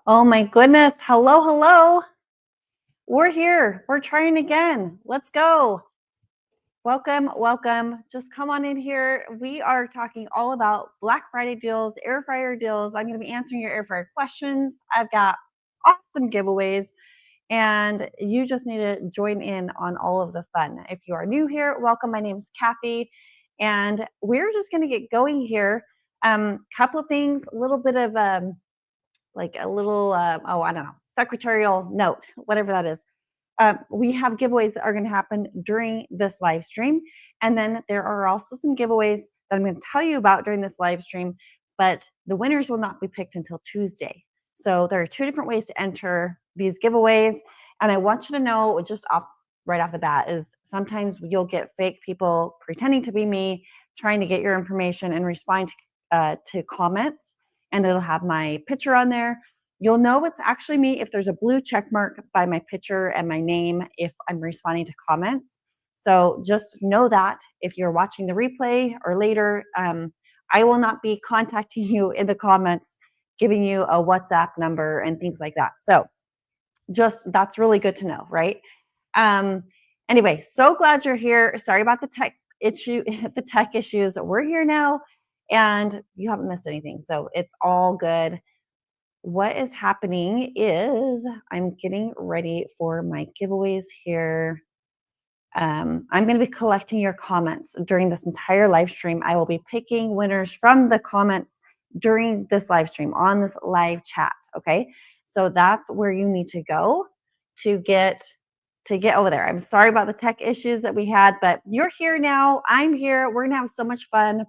Oh my goodness. Hello, hello. We're here. We're trying again. Let's go. Welcome, welcome. Just come on in here. We are talking all about Black Friday deals, air fryer deals. I'm going to be answering your air fryer questions. I've got awesome giveaways, and you just need to join in on all of the fun. If you are new here, welcome. My name is Kathy, and we're just going to get going here. Couple of things, a little bit of like a little, I don't know, secretarial note, whatever that is. We have giveaways that are going to happen during this live stream. And then there are also some giveaways that I'm going to tell you about during this live stream, but the winners will not be picked until Tuesday. So there are two different ways to enter these giveaways. And I want you to know just right off the bat is sometimes you'll get fake people pretending to be me, trying to get your information and respond to comments, and it'll have my picture on there. You'll know it's actually me if there's a blue check mark by my picture and my name if I'm responding to comments. So just know that if you're watching the replay or later, I will not be contacting you in the comments, giving you a WhatsApp number and things like that. So just that's really good to know, right? Anyway, so glad you're here. Sorry about the tech issues. We're here now, and you haven't missed anything, so it's all good. What is happening is I'm getting ready for my giveaways here. I'm going to be collecting your comments during this entire live stream. I will be picking winners from the comments during this live stream on this live chat. Okay, so that's where you need to go to get over there. I'm sorry about the tech issues that we had, but you're here now. I'm here. We're gonna have so much fun.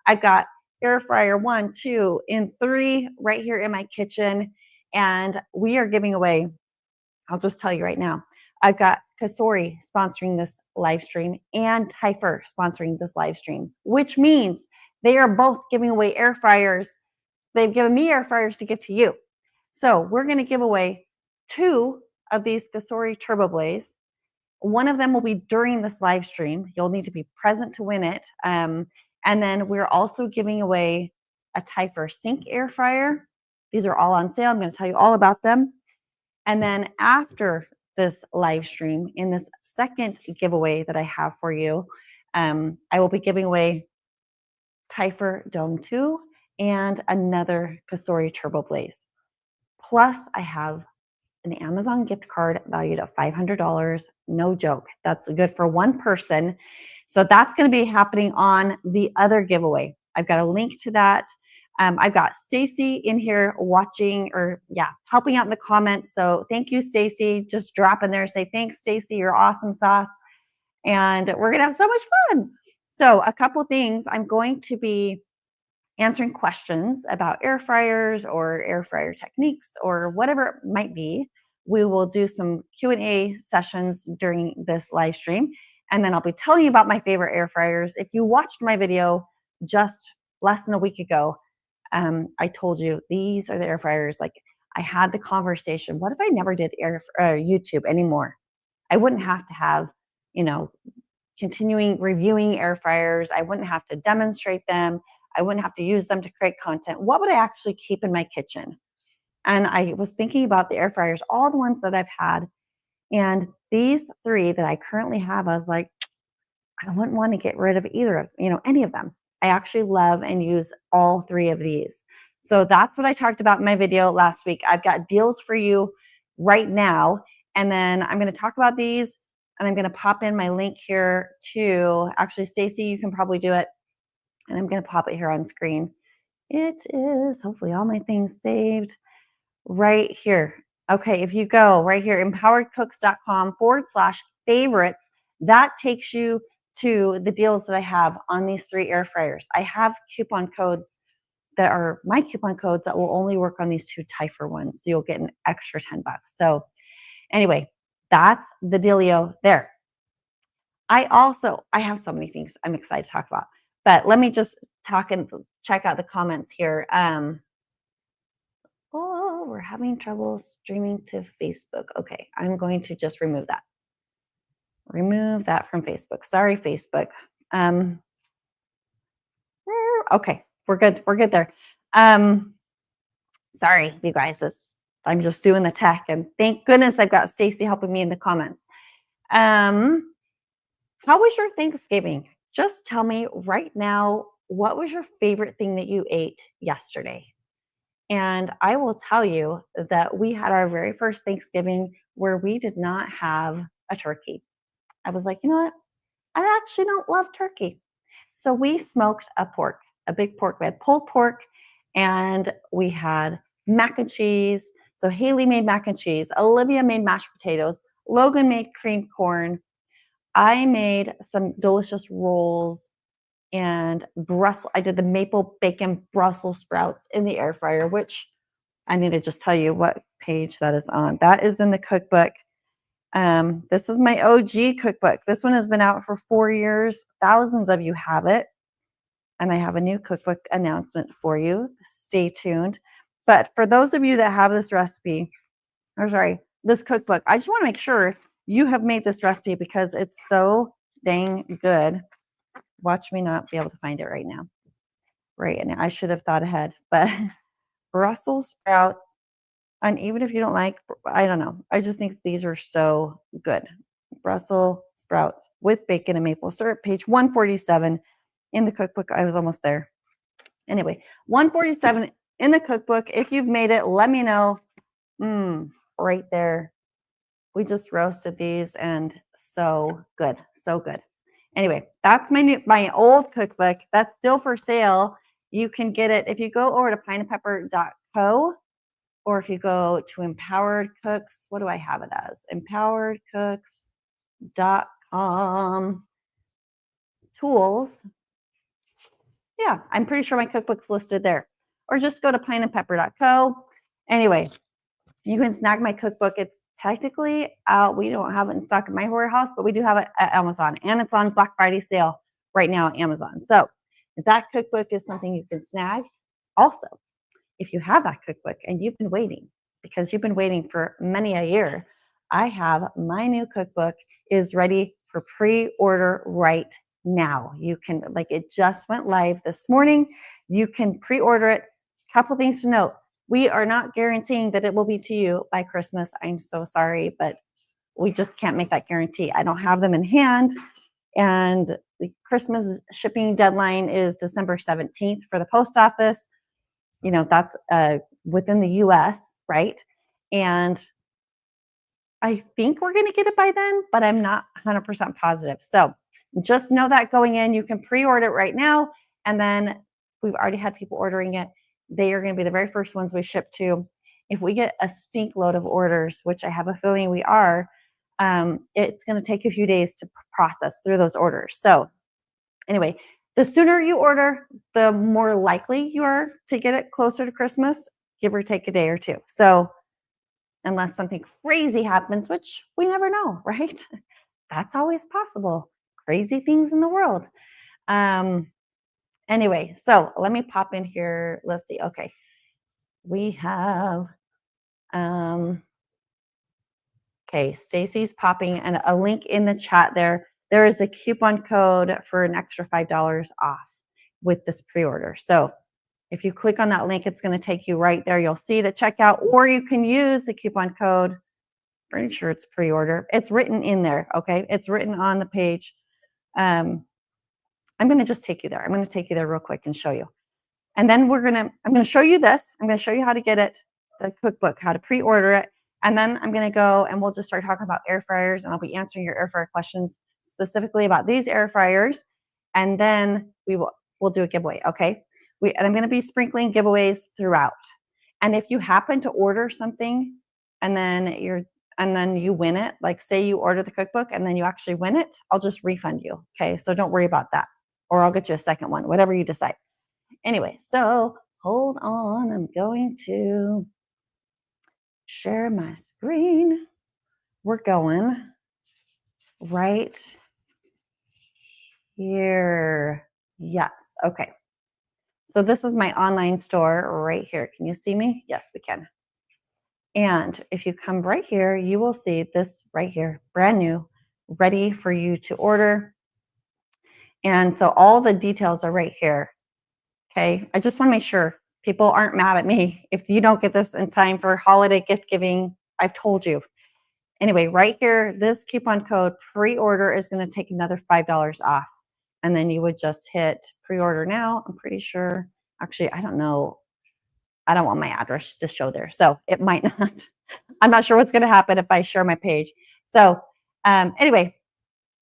I've got air fryer 1, 2, and 3 right here in my kitchen, and we are giving away. I'll just tell you right now. I've got Kasori sponsoring this live stream and Tyfer sponsoring this live stream, which means they are both giving away air fryers. They've given me air fryers to give to you. So we're going to give away 2 of these Kasori Turbo Blaze. One of them will be during this live stream. You'll need to be present to win it. And then we're also giving away a Tyfer Sync air fryer. These are all on sale. I'm going to tell you all about them. And then after this live stream, in this second giveaway that I have for you, I will be giving away Tyfer Dome 2 and another Kasori Turbo Blaze. Plus, I have an Amazon gift card valued at $500. No joke. That's good for one person. So that's going to be happening on the other giveaway. I've got a link to that. I've got Stacy in here watching helping out in the comments. So thank you, Stacy. Just drop in there and say, thanks, Stacy. You're awesome sauce. And we're going to have so much fun. So a couple things. I'm going to be answering questions about air fryers or air fryer techniques or whatever it might be. We will do some Q&A sessions during this live stream. And then I'll be telling you about my favorite air fryers. If you watched my video just less than a week ago, I told you these are the air fryers. Like I had the conversation, what if I never did YouTube anymore? I wouldn't have to have, continuing reviewing air fryers. I wouldn't have to demonstrate them. I wouldn't have to use them to create content. What would I actually keep in my kitchen? And I was thinking about the air fryers, all the ones that I've had. And these 3 that I currently have, I was like, I wouldn't want to get rid of either of, any of them. I actually love and use all 3 of these. So that's what I talked about in my video last week. I've got deals for you right now. And then I'm going to talk about these, and I'm going to pop in my link here to, actually, Stacy, you can probably do it. And I'm going to pop it here on screen. It is hopefully all my things saved right here. Okay, if you go right here, empoweredcooks.com/favorites, that takes you to the deals that I have on these 3 air fryers. I have coupon codes that are my coupon codes that will only work on these 2 Tyfer ones. So you'll get an extra $10. So anyway, that's the dealio there. I have so many things I'm excited to talk about, but let me just talk and check out the comments here. We're having trouble streaming to Facebook. Okay, I'm going to just remove that. Remove that from Facebook. Sorry, Facebook. Okay, we're good. We're good there. Sorry, you guys. I'm just doing the tech, and thank goodness I've got Stacy helping me in the comments. How was your Thanksgiving? Just tell me right now, what was your favorite thing that you ate yesterday? And I will tell you that we had our very first Thanksgiving where we did not have a turkey. I was like, you know what? I actually don't love turkey. So we smoked a pork, a big pork. We had pulled pork and we had mac and cheese. So Haley made mac and cheese. Olivia made mashed potatoes. Logan made creamed corn. I made some delicious rolls and I did the maple bacon Brussels sprouts in the air fryer, which I need to just tell you what page that is on. That is in the cookbook. This is my OG cookbook. This one has been out for 4 years. Thousands of you have it. And I have a new cookbook announcement for you. Stay tuned. But for those of you that have this recipe, this cookbook, I just want to make sure you have made this recipe because it's so dang good. Watch me not be able to find it right now. Right, and I should have thought ahead. But Brussels sprouts, and even if you don't like, I don't know. I just think these are so good. Brussels sprouts with bacon and maple syrup, page 147 in the cookbook. I was almost there. Anyway, 147 in the cookbook. If you've made it, let me know. Right there. We just roasted these and so good, so good. Anyway, that's my old cookbook. That's still for sale. You can get it if you go over to pineapple.co or if you go to Empowered Cooks. What do I have it as? empoweredcooks.com tools. Yeah, I'm pretty sure my cookbook's listed there. Or just go to pineapple.co. Anyway, you can snag my cookbook. It's technically out. We don't have it in stock at my warehouse, but we do have it at Amazon. And it's on Black Friday sale right now at Amazon. So if that cookbook is something you can snag. Also, if you have that cookbook and you've been waiting, because you've been waiting for many a year, I have my new cookbook is ready for pre-order right now. You can, it just went live this morning. You can pre-order it. Couple things to note. We are not guaranteeing that it will be to you by Christmas. I'm so sorry, but we just can't make that guarantee. I don't have them in hand. And the Christmas shipping deadline is December 17th for the post office. That's within the US, right? And I think we're going to get it by then, but I'm not 100% positive. So just know that going in, you can pre-order it right now. And then we've already had people ordering it. They are going to be the very first ones we ship to. If we get a stink load of orders, which I have a feeling we are, it's going to take a few days to process through those orders. So anyway, the sooner you order, the more likely you are to get it closer to Christmas, give or take a day or two. So unless something crazy happens, which we never know, right? That's always possible. Crazy things in the world. Anyway, so let me pop in here. Let's see. Okay. We have, okay, Stacy's popping and a link in the chat there. There is a coupon code for an extra $5 off with this pre-order. So if you click on that link, it's going to take you right there. You'll see it at checkout, or you can use the coupon code. Pretty sure it's pre-order. It's written in there. Okay. It's written on the page. I'm going to just take you there. I'm going to take you there real quick and show you. And then I'm going to show you this. I'm going to show you how to get it, the cookbook, how to pre-order it. And then I'm going to go and we'll just start talking about air fryers, and I'll be answering your air fryer questions specifically about these air fryers. And then we'll do a giveaway. Okay. And I'm going to be sprinkling giveaways throughout. And if you happen to order something and then you win it, like say you order the cookbook and then you actually win it, I'll just refund you. Okay. So don't worry about that. Or I'll get you a second one, whatever you decide. Anyway, so hold on. I'm going to share my screen. We're going right here. Yes. Okay. So this is my online store right here. Can you see me? Yes, we can. And if you come right here, you will see this right here, brand new, ready for you to order. And so all the details are right here. Okay. I just want to make sure People aren't mad at me. If you don't get this in time for holiday gift giving, I've told you. Anyway, right here, this coupon code pre-order is going to take another $5 off. And then you would just hit pre-order now. I'm pretty sure. Actually, I don't know. I don't want my address to show there. So it might not. I'm not sure what's going to happen if I share my page. So anyway,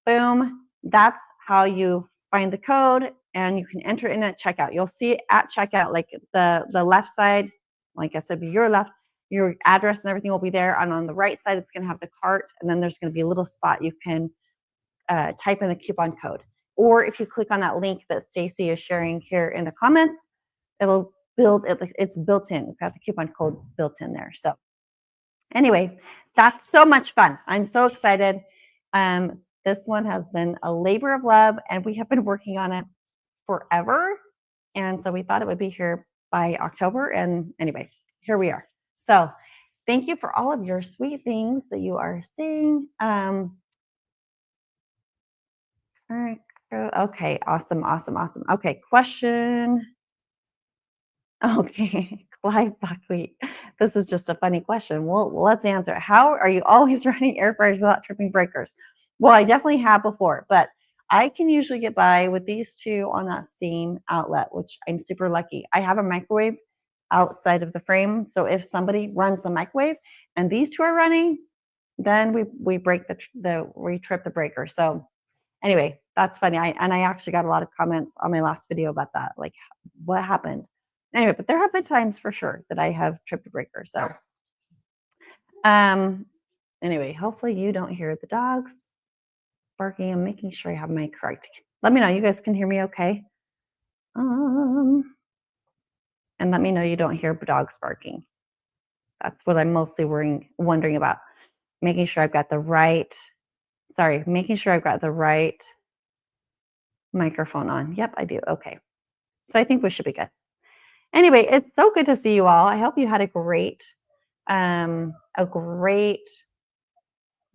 boom. That's how you find the code, and you can enter it in at checkout. You'll see it at checkout, like the left side, like I said, your left, your address and everything will be there. And on the right side, it's going to have the cart. And then there's going to be a little spot you can type in the coupon code. Or if you click on that link that Stacy is sharing here in the comments, it'll build it. It's built in. It's got the coupon code built in there. So anyway, that's so much fun. I'm so excited. This one has been a labor of love, and we have been working on it forever. And so we thought it would be here by October. And anyway, here we are. So thank you for all of your sweet things that you are seeing. Okay, awesome. Okay, question. Okay, Clive Buckwheat. This is just a funny question. Well, let's answer. How are you always running air fryers without tripping breakers? Well, I definitely have before, but I can usually get by with these two on that same outlet, which I'm super lucky. I have a microwave outside of the frame. So if somebody runs the microwave and these two are running, then we break we trip the breaker. So anyway, that's funny. I actually got a lot of comments on my last video about that. Like, what happened? Anyway, but there have been times for sure that I have tripped a breaker. So anyway, hopefully you don't hear the dogs barking. I'm making sure I have my correct. Let me know. You guys can hear me okay? And let me know you don't hear dogs barking. That's what I'm mostly wondering about. Making sure I've got the right, making sure I've got the right microphone on. Yep, I do. Okay. So I think we should be good. Anyway, it's so good to see you all. I hope you had a great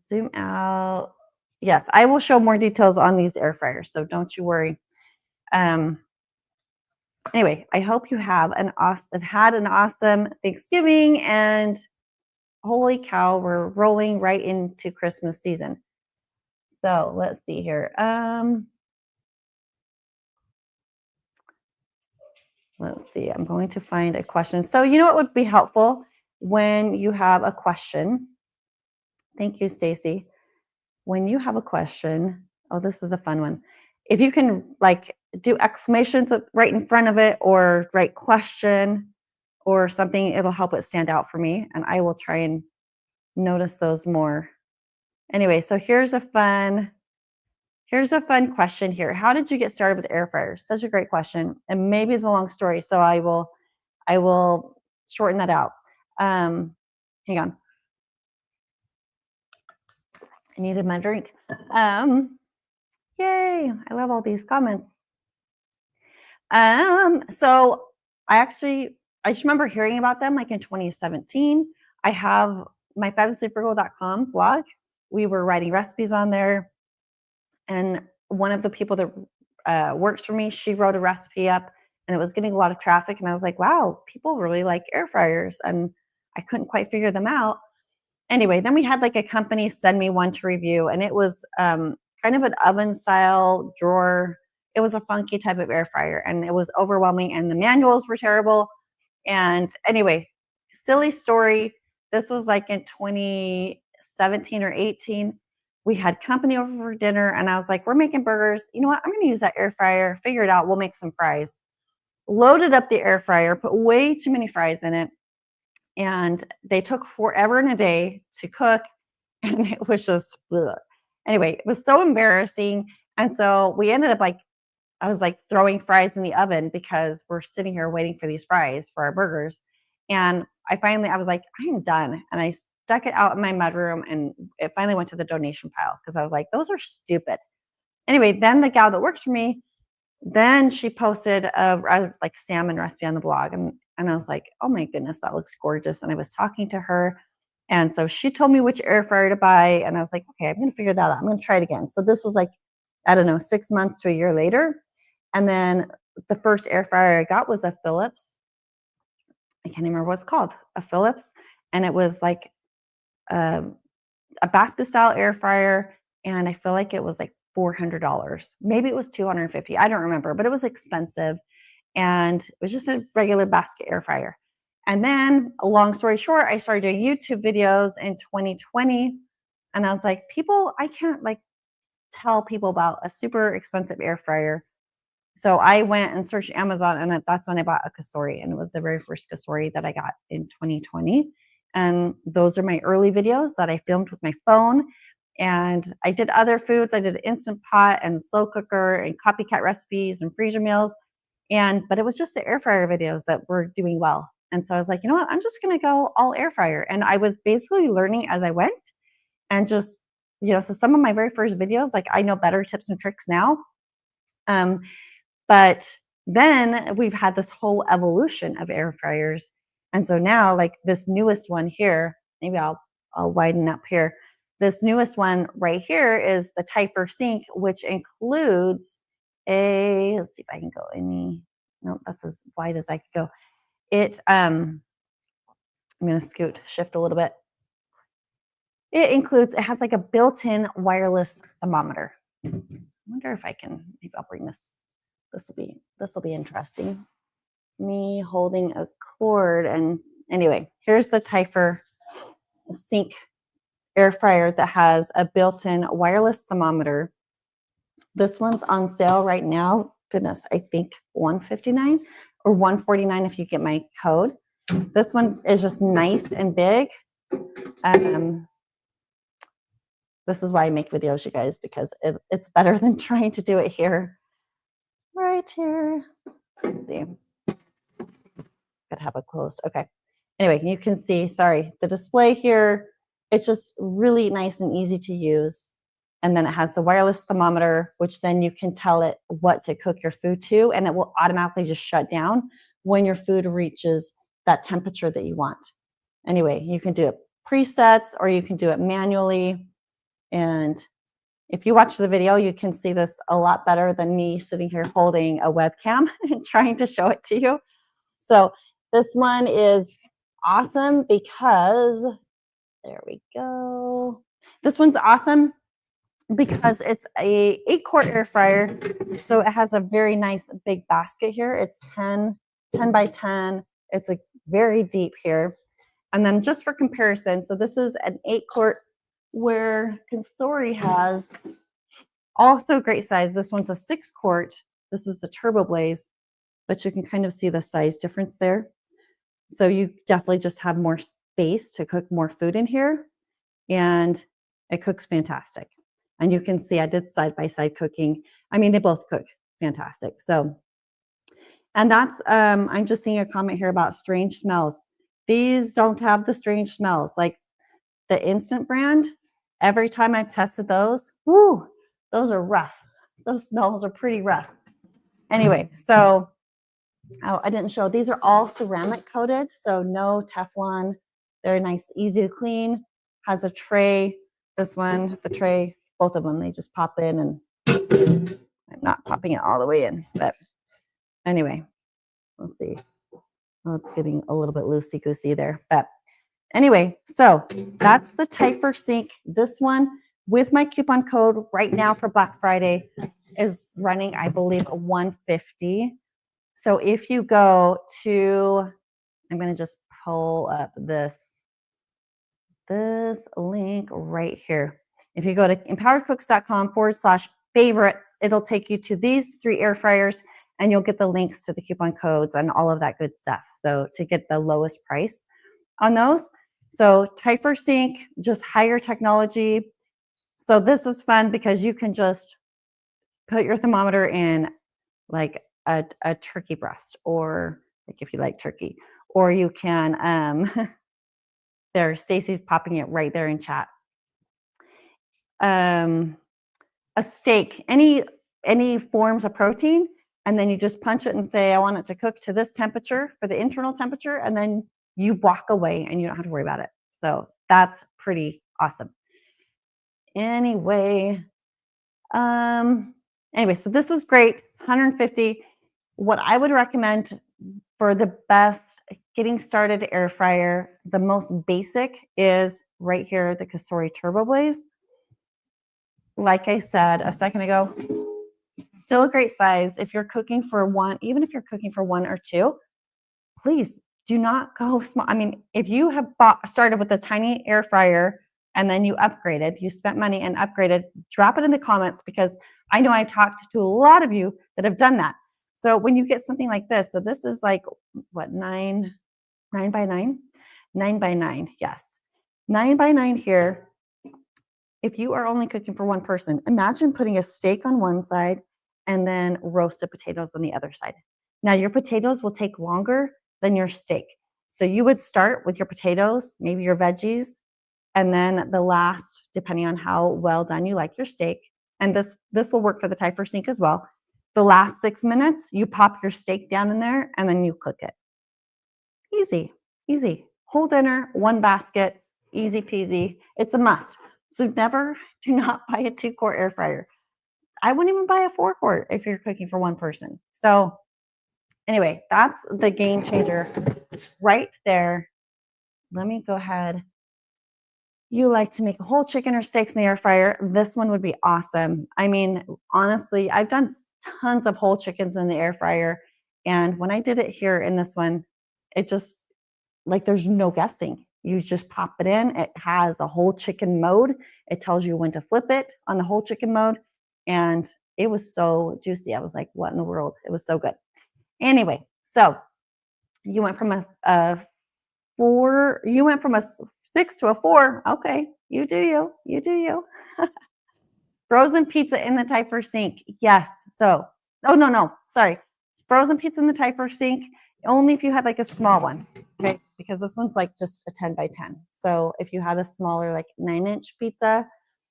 zoom out. Yes, I will show more details on these air fryers, so don't you worry. Anyway, I hope you have had an awesome Thanksgiving, and holy cow, we're rolling right into Christmas season. So let's see here. Let's see, I'm going to find a question. So you know what would be helpful when you have a question? Thank you, Stacy. When you have a question, oh, this is a fun one. If you can like do exclamations right in front of it, or write question or something, it'll help it stand out for me, and I will try and notice those more. Anyway, so here's a fun question here. How did you get started with air fryers? Such a great question. And maybe it's a long story, so I will shorten that out. Hang on. I needed my drink. Yay, I love all these comments. So I just remember hearing about them like in 2017. I have my fabulouslyfrugal.com blog. We were writing recipes on there, and one of the people that works for me, she wrote a recipe up, and it was getting a lot of traffic, and I was like, wow, people really like air fryers, and I couldn't quite figure them out. Anyway, then we had like a company send me one to review, and it was kind of an oven style drawer. It was a funky type of air fryer, and it was overwhelming, and the manuals were terrible. And anyway, silly story. This was like in 2017 or 18. We had company over for dinner, and I was like, we're making burgers. You know what? I'm going to use that air fryer. Figure it out. We'll make some fries. Loaded up the air fryer, put way too many fries in it, and they took forever and a day to cook, and it was just ugh. Anyway, it was so embarrassing. And so we ended up I was like throwing fries in the oven because we're sitting here waiting for these fries for our burgers. And I was like, I am done. And I stuck it out in my mudroom, and it finally went to the donation pile because I was like, those are stupid. Anyway, then the gal that works for me, then she posted a like salmon recipe on the blog, and I was like, oh my goodness, that looks gorgeous. And I was talking to her, and so she told me which air fryer to buy, and I was like, okay, I'm going to figure that out. I'm going to try it again. So this was like, I don't know, 6 months to a year later. And then the first air fryer I got was a Philips. I can't remember what it's called, a Philips, and it was like um, a basket style air fryer, and I feel like it was like $400. Maybe it was 250. I don't remember, but it was expensive, and it was just a regular basket air fryer. And then, a long story short, I started doing YouTube videos in 2020, and I was like, I can't like tell people about a super expensive air fryer. So I went and searched Amazon, and that's when I bought a Kasori, and it was the very first Kasori that I got in 2020. And those are my early videos that I filmed with my phone. And I did other foods. I did Instant Pot and slow cooker and copycat recipes and freezer meals. But it was just the air fryer videos that were doing well. And so I was like, you know what? I'm just going to go all air fryer. And I was basically learning as I went, and just, so some of my very first videos, like I know better tips and tricks now. But then we've had this whole evolution of air fryers. And so now, like this newest one here, maybe I'll widen up here. This newest one right here is the Typer Sink, which includes let's see if I can go no, that's as wide as I could go. I'm going to shift a little bit. It has like a built-in wireless thermometer. I wonder if I can, maybe I'll bring this. This will be interesting. Me holding a cord, and anyway, here's the Typer Sink air fryer that has a built-in wireless thermometer. This one's on sale right now. Goodness, I think $159 or $149 if you get my code. This one is just nice and big. This is why I make videos, you guys, because it's better than trying to do it here. Right here. Let's see. Gotta have it closed. Okay. Anyway, you can see, sorry, the display here, it's just really nice and easy to use. And then it has the wireless thermometer, which then you can tell it what to cook your food to, and it will automatically just shut down when your food reaches that temperature that you want. Anyway, you can do it presets or you can do it manually. And if you watch the video, you can see this a lot better than me sitting here holding a webcam and trying to show it to you. So this one is awesome because, there we go. This one's awesome because it's a 8-quart air fryer. So it has a very nice big basket here. It's 10 by 10. It's a very deep here. And then just for comparison, so this is an 8-quart where Kasori has also great size. This one's a 6-quart. This is the Turbo Blaze, but you can kind of see the size difference there. So you definitely just have more space to cook more food in here, and it cooks fantastic. And you can see I did side-by-side cooking. I mean, they both cook fantastic. So, and that's, I'm just seeing a comment here about strange smells. These don't have the strange smells. Like the Instant brand, every time I've tested those, whoo, those are rough. Those smells are pretty rough. Anyway, so I didn't show. These are all ceramic coated, so no Teflon. They're nice, easy to clean. Has a tray. This one, the tray, both of them, they just pop in, and I'm not popping it all the way in. But anyway, let's see. Oh, it's getting a little bit loosey-goosey there. But anyway, so that's the Typer Sink. This one, with my coupon code right now for Black Friday, is running, I believe, $150. So if you go to, I'm going to just pull up this link right here. If you go to empoweredcooks.com/favorites, it'll take you to these 3 air fryers, and you'll get the links to the coupon codes and all of that good stuff. So to get the lowest price on those. So Typer Sink, just higher technology. So this is fun because you can just put your thermometer in like a turkey breast, or like if you like turkey, or you can, there, Stacy's popping it right there in chat. A steak, any forms of protein, and then you just punch it and say, I want it to cook to this temperature for the internal temperature, and then you walk away and you don't have to worry about it. So that's pretty awesome. Anyway, so this is great, $150. What I would recommend for the best getting started air fryer, the most basic is right here, the Cosori Turbo Blaze. Like I said a second ago, still a great size. If you're cooking for one, even if you're cooking for one or two, please do not go small. I mean, if you have started with a tiny air fryer and then you upgraded, you spent money and upgraded, drop it in the comments, because I know I've talked to a lot of you that have done that. So when you get something like this, so this is like what, 9 by 9? 9 by 9, yes. 9 by 9 here. If you are only cooking for one person, imagine putting a steak on one side and then roasted potatoes on the other side. Now your potatoes will take longer than your steak. So you would start with your potatoes, maybe your veggies, and then the last, depending on how well done you like your steak, and this will work for the Thai sink as well. The last 6 minutes, you pop your steak down in there and then you cook it. Easy, easy. Whole dinner, one basket, easy peasy. It's a must. So do not buy a 2-quart air fryer. I wouldn't even buy a 4-quart if you're cooking for one person. So anyway, that's the game changer right there. Let me go ahead. You like to make a whole chicken or steaks in the air fryer, this one would be awesome. I mean, honestly, I've done tons of whole chickens in the air fryer. And when I did it here in this one, it just, like, there's no guessing. You just pop it in. It has a whole chicken mode. It tells you when to flip it on the whole chicken mode. And it was so juicy. I was like, what in the world? It was so good. Anyway, so you went from a 4, you went from a 6 to a 4. Okay, you do you. You do you. Frozen pizza in the Thai sink. Yes. So, oh, no, sorry. Frozen pizza in the Thai sink, only if you had like a small one, okay? Because this one's like just a 10 by 10. So if you had a smaller, like 9-inch pizza,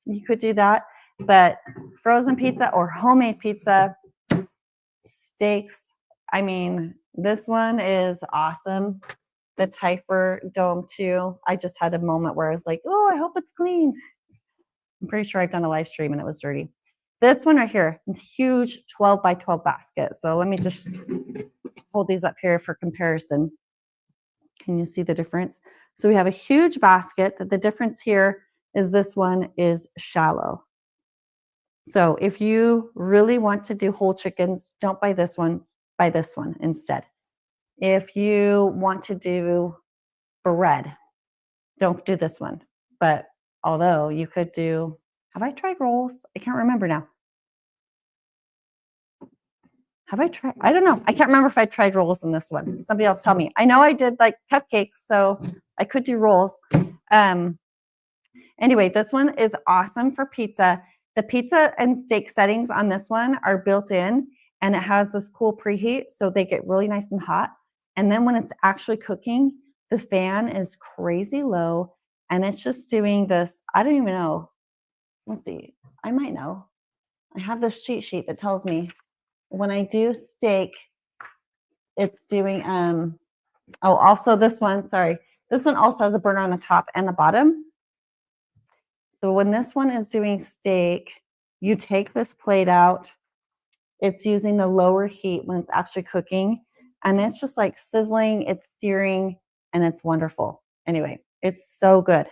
you could do that. But frozen pizza or homemade pizza, steaks, I mean, this one is awesome. The Typer Dome too. I just had a moment where I was like, oh, I hope it's clean. I'm pretty sure I've done a live stream and it was dirty. This one right here, huge 12 by 12 basket. So let me just hold these up here for comparison. Can you see the difference? So we have a huge basket. The difference here is this one is shallow. So if you really want to do whole chickens, don't buy this one, buy this one instead. If you want to do bread, don't do this one. But although you could do, have I tried rolls? I can't remember now. Have I tried? I don't know. I can't remember if I tried rolls in this one. Somebody else tell me. I know I did like cupcakes, so I could do rolls. Anyway, this one is awesome for pizza. The pizza and steak settings on this one are built in, and it has this cool preheat, so they get really nice and hot. And then when it's actually cooking, the fan is crazy low, and it's just doing this. I don't even know. Let's see. I might know. I have this cheat sheet that tells me when I do steak, it's doing, also this one, sorry. This one also has a burner on the top and the bottom. So when this one is doing steak, you take this plate out. It's using the lower heat when it's actually cooking. And it's just like sizzling, it's searing, and it's wonderful. Anyway, it's so good.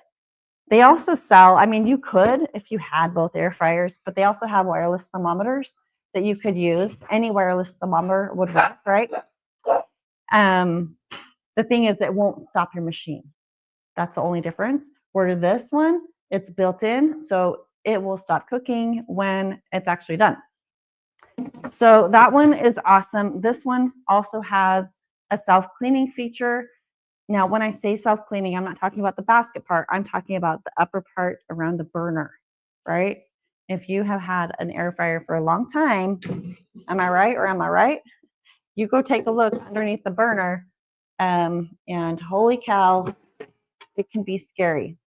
They also sell, I mean, you could if you had both air fryers, but they also have wireless thermometers that you could use. Any wireless thermometer would work, right? The thing is, it won't stop your machine. That's the only difference. Where this one, it's built in, so it will stop cooking when it's actually done. So that one is awesome. This one also has a self-cleaning feature. Now, when I say self-cleaning, I'm not talking about the basket part. I'm talking about the upper part around the burner, right? If you have had an air fryer for a long time, am I right or am I right? You go take a look underneath the burner, and holy cow, it can be scary.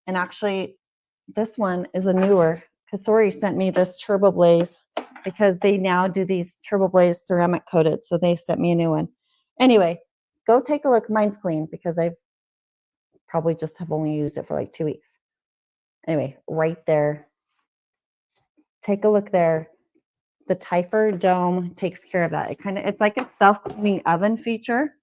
And actually, this one is a newer. Cosori sent me this Turbo Blaze because they now do these Turbo Blaze ceramic coated. So they sent me a new one. Anyway, go take a look. Mine's clean because I probably just have only used it for like 2 weeks. Anyway, right there. Take a look there. The Typer Dome takes care of that. It's like a self-cleaning oven feature.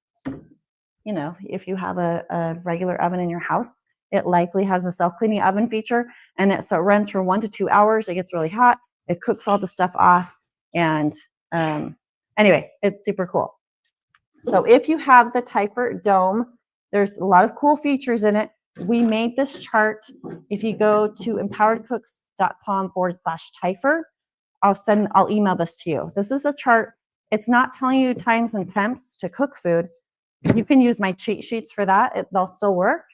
you know, if you have a regular oven in your house, it likely has a self-cleaning oven feature, and so it runs for 1 to 2 hours. It gets really hot. It cooks all the stuff off, and anyway, it's super cool. So if you have the Typhert Dome, there's a lot of cool features in it. We made this chart. If you go to empoweredcooks.com/Typhert, I'll email this to you. This is a chart. It's not telling you times and temps to cook food. You can use my cheat sheets for that. They'll still work.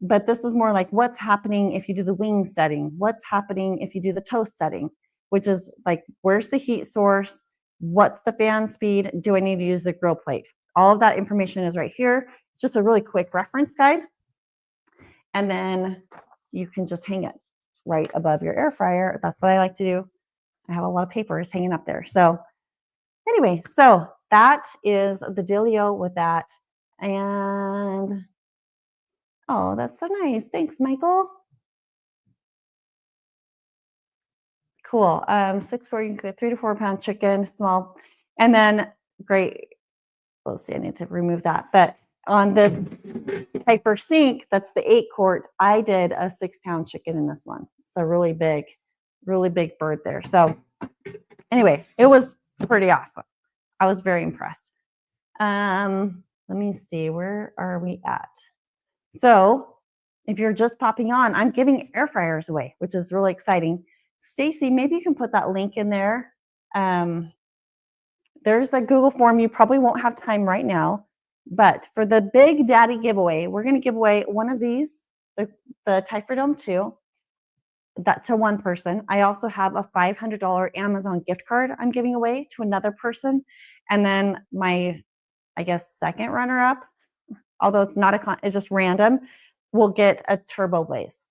But this is more like what's happening if you do the wing setting, what's happening if you do the toast setting, which is like, where's the heat source? What's the fan speed? Do I need to use the grill plate? All of that information is right here. It's just a really quick reference guide. And then you can just hang it right above your air fryer. That's what I like to do. I have a lot of papers hanging up there. So anyway, so that is the dealio with that. And oh, that's so nice. Thanks, Michael. Cool. 6 you can cook 3 to 4 pound chicken, small. And then great. Let's see, I need to remove that. But on this Typhert sink, that's the 8-quart, I did a 6-pound chicken in this one. So really big bird there. So anyway, it was pretty awesome. I was very impressed. Let me see, where are we at? So if you're just popping on, I'm giving air fryers away, which is really exciting. Stacy, maybe you can put that link in there. There's a Google form. You probably won't have time right now, but for the Big Daddy giveaway, we're going to give away one of these, the Typhert Dome 2, that to one person. I also have a $500 Amazon gift card I'm giving away to another person. And then my, I guess, second runner-up, although it's not it's just random, will get a Turbo Blaze.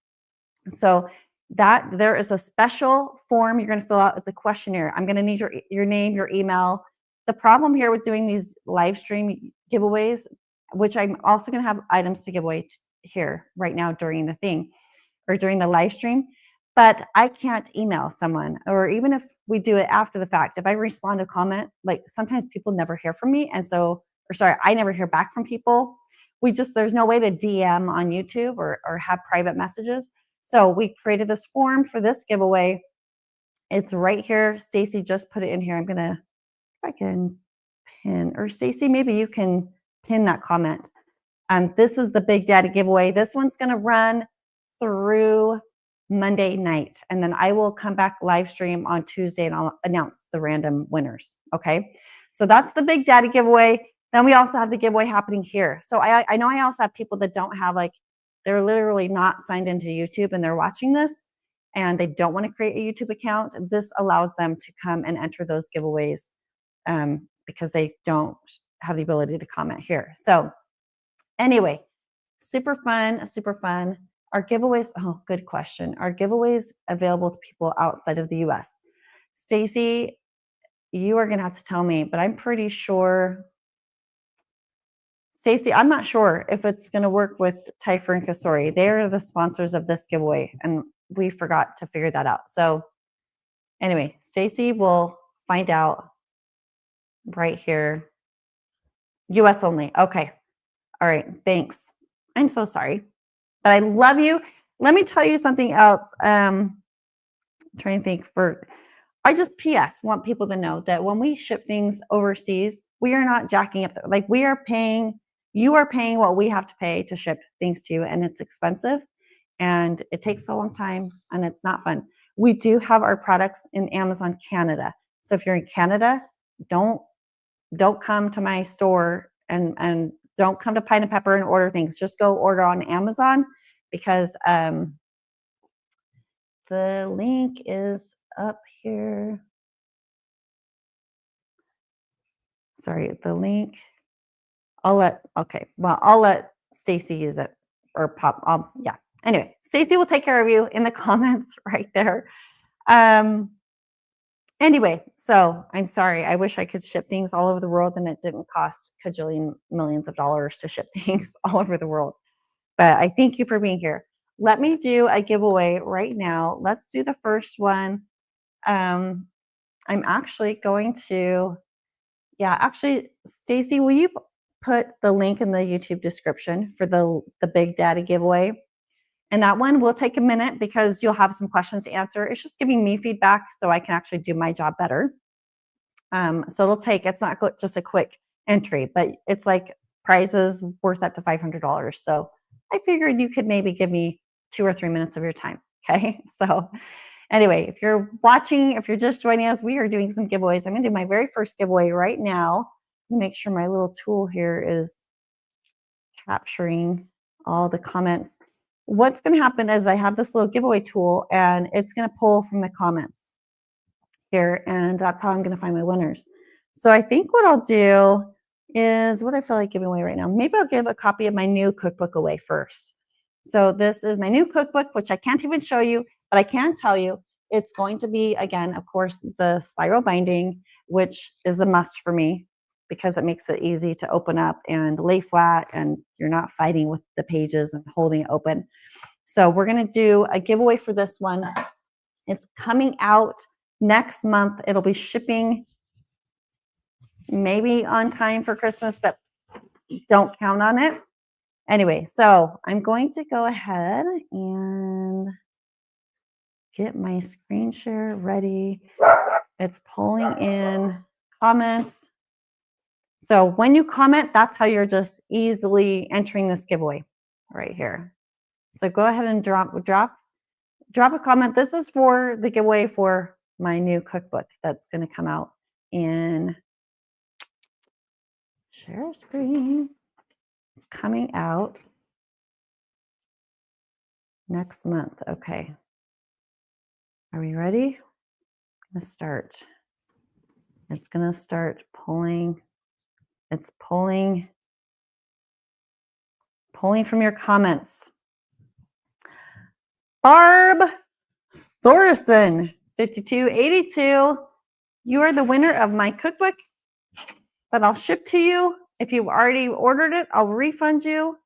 So that there is a special form you're going to fill out as a questionnaire. I'm going to need your name, your email. The problem here with doing these live stream giveaways, which I'm also going to have items to give away here right now during the thing or during the live stream, but I can't email someone, or even if we do it after the fact, if I respond to a comment, like sometimes people never hear from me. And so, I never hear back from people. There's no way to DM on YouTube or have private messages. So we created this form for this giveaway. It's right here. Stacy just put it in here. If I can pin, or Stacy, maybe you can pin that comment. This is the Big Daddy giveaway. This one's going to run through Monday night, and then I will come back live stream on Tuesday and I'll announce the random winners. Okay. So that's the Big Daddy giveaway. Then we also have the giveaway happening here. So I know I also have people that don't have, like, they're literally not signed into YouTube and they're watching this and they don't want to create a YouTube account. This allows them to come and enter those giveaways because they don't have the ability to comment here. So anyway, super fun, super fun. Our giveaways, oh, good question. Are giveaways available to people outside of the US? Stacy, you are going to have to tell me, but I'm pretty sure. Stacy, I'm not sure if it's going to work with Typhert and Kasori. They are the sponsors of this giveaway, and we forgot to figure that out. So anyway, Stacy will find out right here. US only. Okay. All right. Thanks. I'm so sorry, but I love you. Let me tell you something else. I'm trying to think I just want people to know that when we ship things overseas, we are not jacking up. Like, you are paying what we have to pay to ship things to you, and it's expensive and it takes a long time and it's not fun. We do have our products in Amazon Canada. So if you're in Canada, don't come to my store and don't come to Pine and Pepper and order things. Just go order on Amazon, because the link is up here. Sorry, the link. I'll let Stacy use it, or pop. Yeah. Anyway, Stacy will take care of you in the comments right there. Anyway, so I'm sorry. I wish I could ship things all over the world and it didn't cost cajillion millions of dollars to ship things all over the world. But I thank you for being here. Let me do a giveaway right now. Let's do the first one. I'm actually going to, Stacy, will you put the link in the YouTube description for the Big Daddy giveaway. And that one will take a minute because you'll have some questions to answer. It's just giving me feedback so I can actually do my job better. So it's not just a quick entry, but it's like prizes worth up to $500. So I figured you could maybe give me 2 or 3 minutes of your time. Okay. So anyway, if you're watching, if you're just joining us, we are doing some giveaways. I'm going to do my very first giveaway right now. Make sure my little tool here is capturing all the comments. What's going to happen is I have this little giveaway tool and it's going to pull from the comments here, and that's how I'm going to find my winners. So I think what I'll do is what I feel like giving away right now. Maybe I'll give a copy of my new cookbook away first. So this is my new cookbook, which I can't even show you, but I can tell you it's going to be, again, of course, the spiral binding, which is a must for me because it makes it easy to open up and lay flat, and you're not fighting with the pages and holding it open. So we're going to do a giveaway for this one. It's coming out next month. It'll be shipping maybe on time for Christmas, but don't count on it. Anyway, so I'm going to go ahead and get my screen share ready. It's pulling in comments. So when you comment, that's how you're just easily entering this giveaway right here. So go ahead and drop a comment. This is for the giveaway for my new cookbook that's going to come out in share screen. It's coming out next month. Okay. Are we ready? Let's start. It's going to start pulling. It's pulling from your comments. Barb Thorson, 5282. You are the winner of my cookbook, but I'll ship to you. If you've already ordered it, I'll refund you.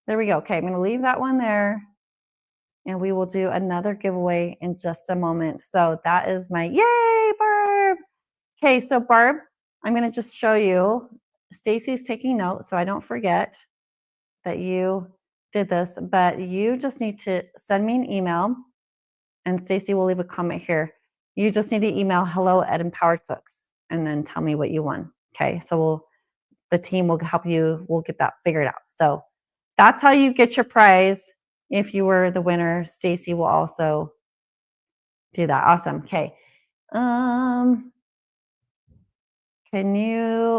There we go. Okay, I'm going to leave that one there. And we will do another giveaway in just a moment. So that is my, yay, Barb. Okay, so Barb, I'm going to just show you. Stacy's taking notes so I don't forget that you did this, but you just need to send me an email, and Stacy will leave a comment here. You just need to email hello@Empowered Cooks and then tell me what you won. Okay, so the team will help you. We'll get that figured out. So that's how you get your prize. If you were the winner, Stacy will also do that. Awesome. Okay.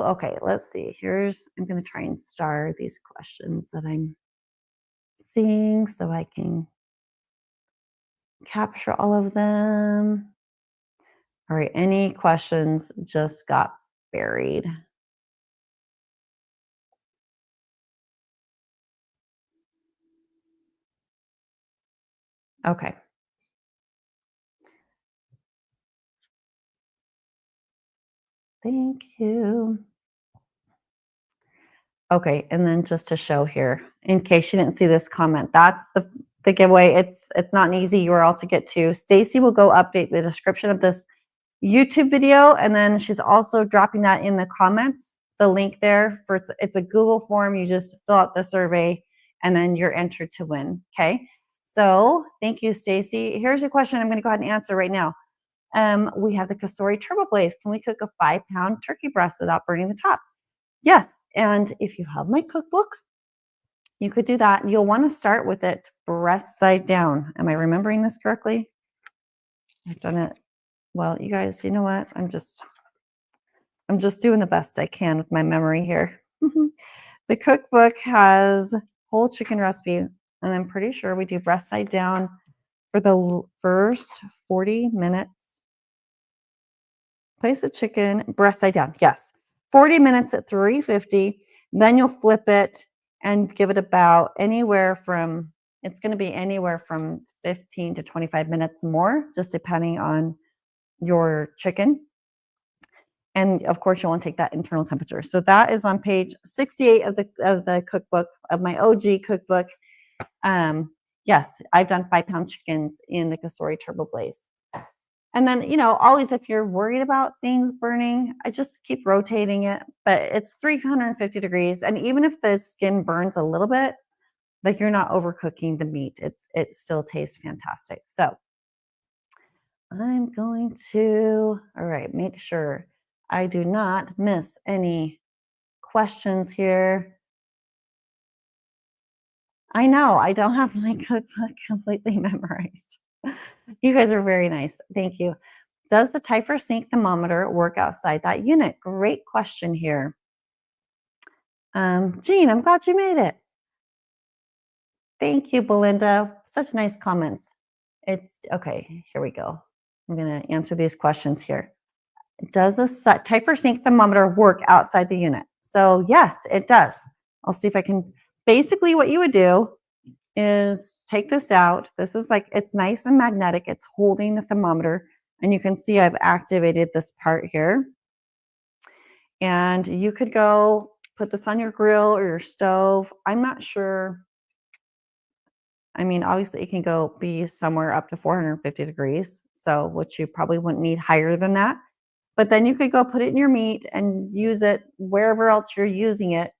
Okay, let's see. I'm going to try and star these questions that I'm seeing so I can capture all of them. All right, any questions just got buried? Okay. Thank you. Okay, and then just to show here, in case you didn't see this comment, that's the giveaway. It's not an easy URL to get to. Stacy will go update the description of this YouTube video, and then she's also dropping that in the comments, the link there. It's a Google form. You just fill out the survey, and then you're entered to win. Okay, so thank you, Stacy. Here's your question. I'm going to go ahead and answer right now. We have the Kasori Turbo Blaze. Can we cook a 5-pound turkey breast without burning the top? Yes, and if you have my cookbook, you could do that. You'll want to start with it breast side down. Am I remembering this correctly? I've done it. Well, you guys, you know what? I'm just doing the best I can with my memory here. The cookbook has whole chicken recipe, and I'm pretty sure we do breast side down for the first 40 minutes. Place the chicken breast side down. Yes. 40 minutes at 350. Then you'll flip it and give it about it's going to be anywhere from 15 to 25 minutes more, just depending on your chicken. And of course, you'll want to take that internal temperature. So that is on page 68 of the cookbook, of my OG cookbook. Yes, I've done 5-pound chickens in the Kasori Turbo Blaze. And then, always if you're worried about things burning, I just keep rotating it, but it's 350 degrees. And even if the skin burns a little bit, like you're not overcooking the meat. It still tastes fantastic. So I'm going to, all right, make sure I do not miss any questions here. I know I don't have my cookbook completely memorized. You guys are very nice. Thank you. Does the Typhor Sync thermometer work outside that unit? Great question here. Jean, I'm glad you made it. Thank you, Belinda. Such nice comments. It's okay. Here we go. I'm going to answer these questions here. Does a Typhor Sync thermometer work outside the unit? So yes, it does. I'll see if I can. Basically, what you would do is take this out. This is like, it's nice and magnetic. It's holding the thermometer. And you can see I've activated this part here. And you could go put this on your grill or your stove. I'm not sure. I mean, obviously it can go be somewhere up to 450 degrees. So, which you probably wouldn't need higher than that. But then you could go put it in your meat and use it wherever else you're using it.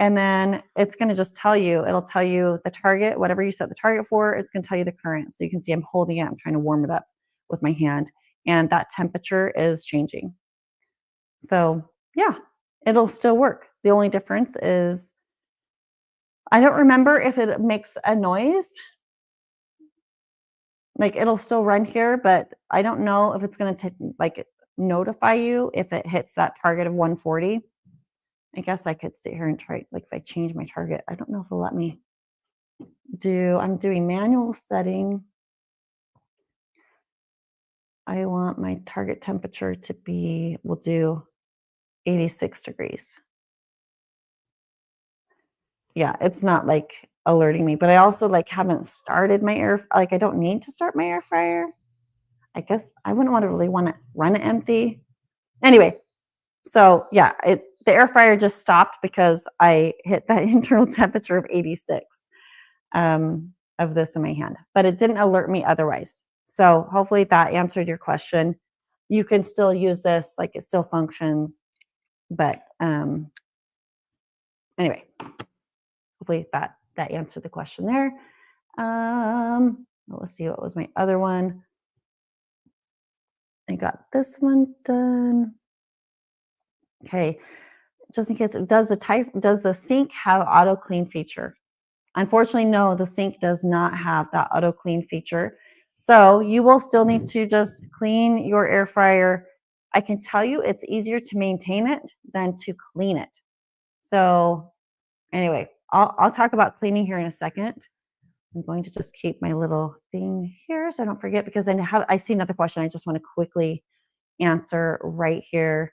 And then it's going to just tell you, it'll tell you the target, whatever you set the target for, it's going to tell you the current. So you can see I'm holding it, I'm trying to warm it up with my hand, and that temperature is changing. So yeah, it'll still work. The only difference is I don't remember if it makes a noise. Like it'll still run here, but I don't know if it's going to like notify you if it hits that target of 140. I guess I could sit here and try, like if I change my target, I don't know if it'll let me I'm doing manual setting. I want my target temperature to be, we'll do 86 degrees. Yeah, it's not like alerting me, but I also like haven't started my I don't need to start my air fryer. I guess I wouldn't want to run it empty. Anyway, so yeah, the air fryer just stopped because I hit that internal temperature of 86 of this in my hand, but it didn't alert me otherwise. So hopefully that answered your question. You can still use this, like it still functions, but anyway, hopefully that answered the question there. Let's see, what was my other one? I got this one done. Okay, just in case, does the sink have auto clean feature? Unfortunately, no, the sink does not have that auto clean feature. So you will still need to just clean your air fryer. I can tell you it's easier to maintain it than to clean it. So anyway, I'll talk about cleaning here in a second. I'm going to just keep my little thing here so I don't forget, because I see another question I just want to quickly answer right here.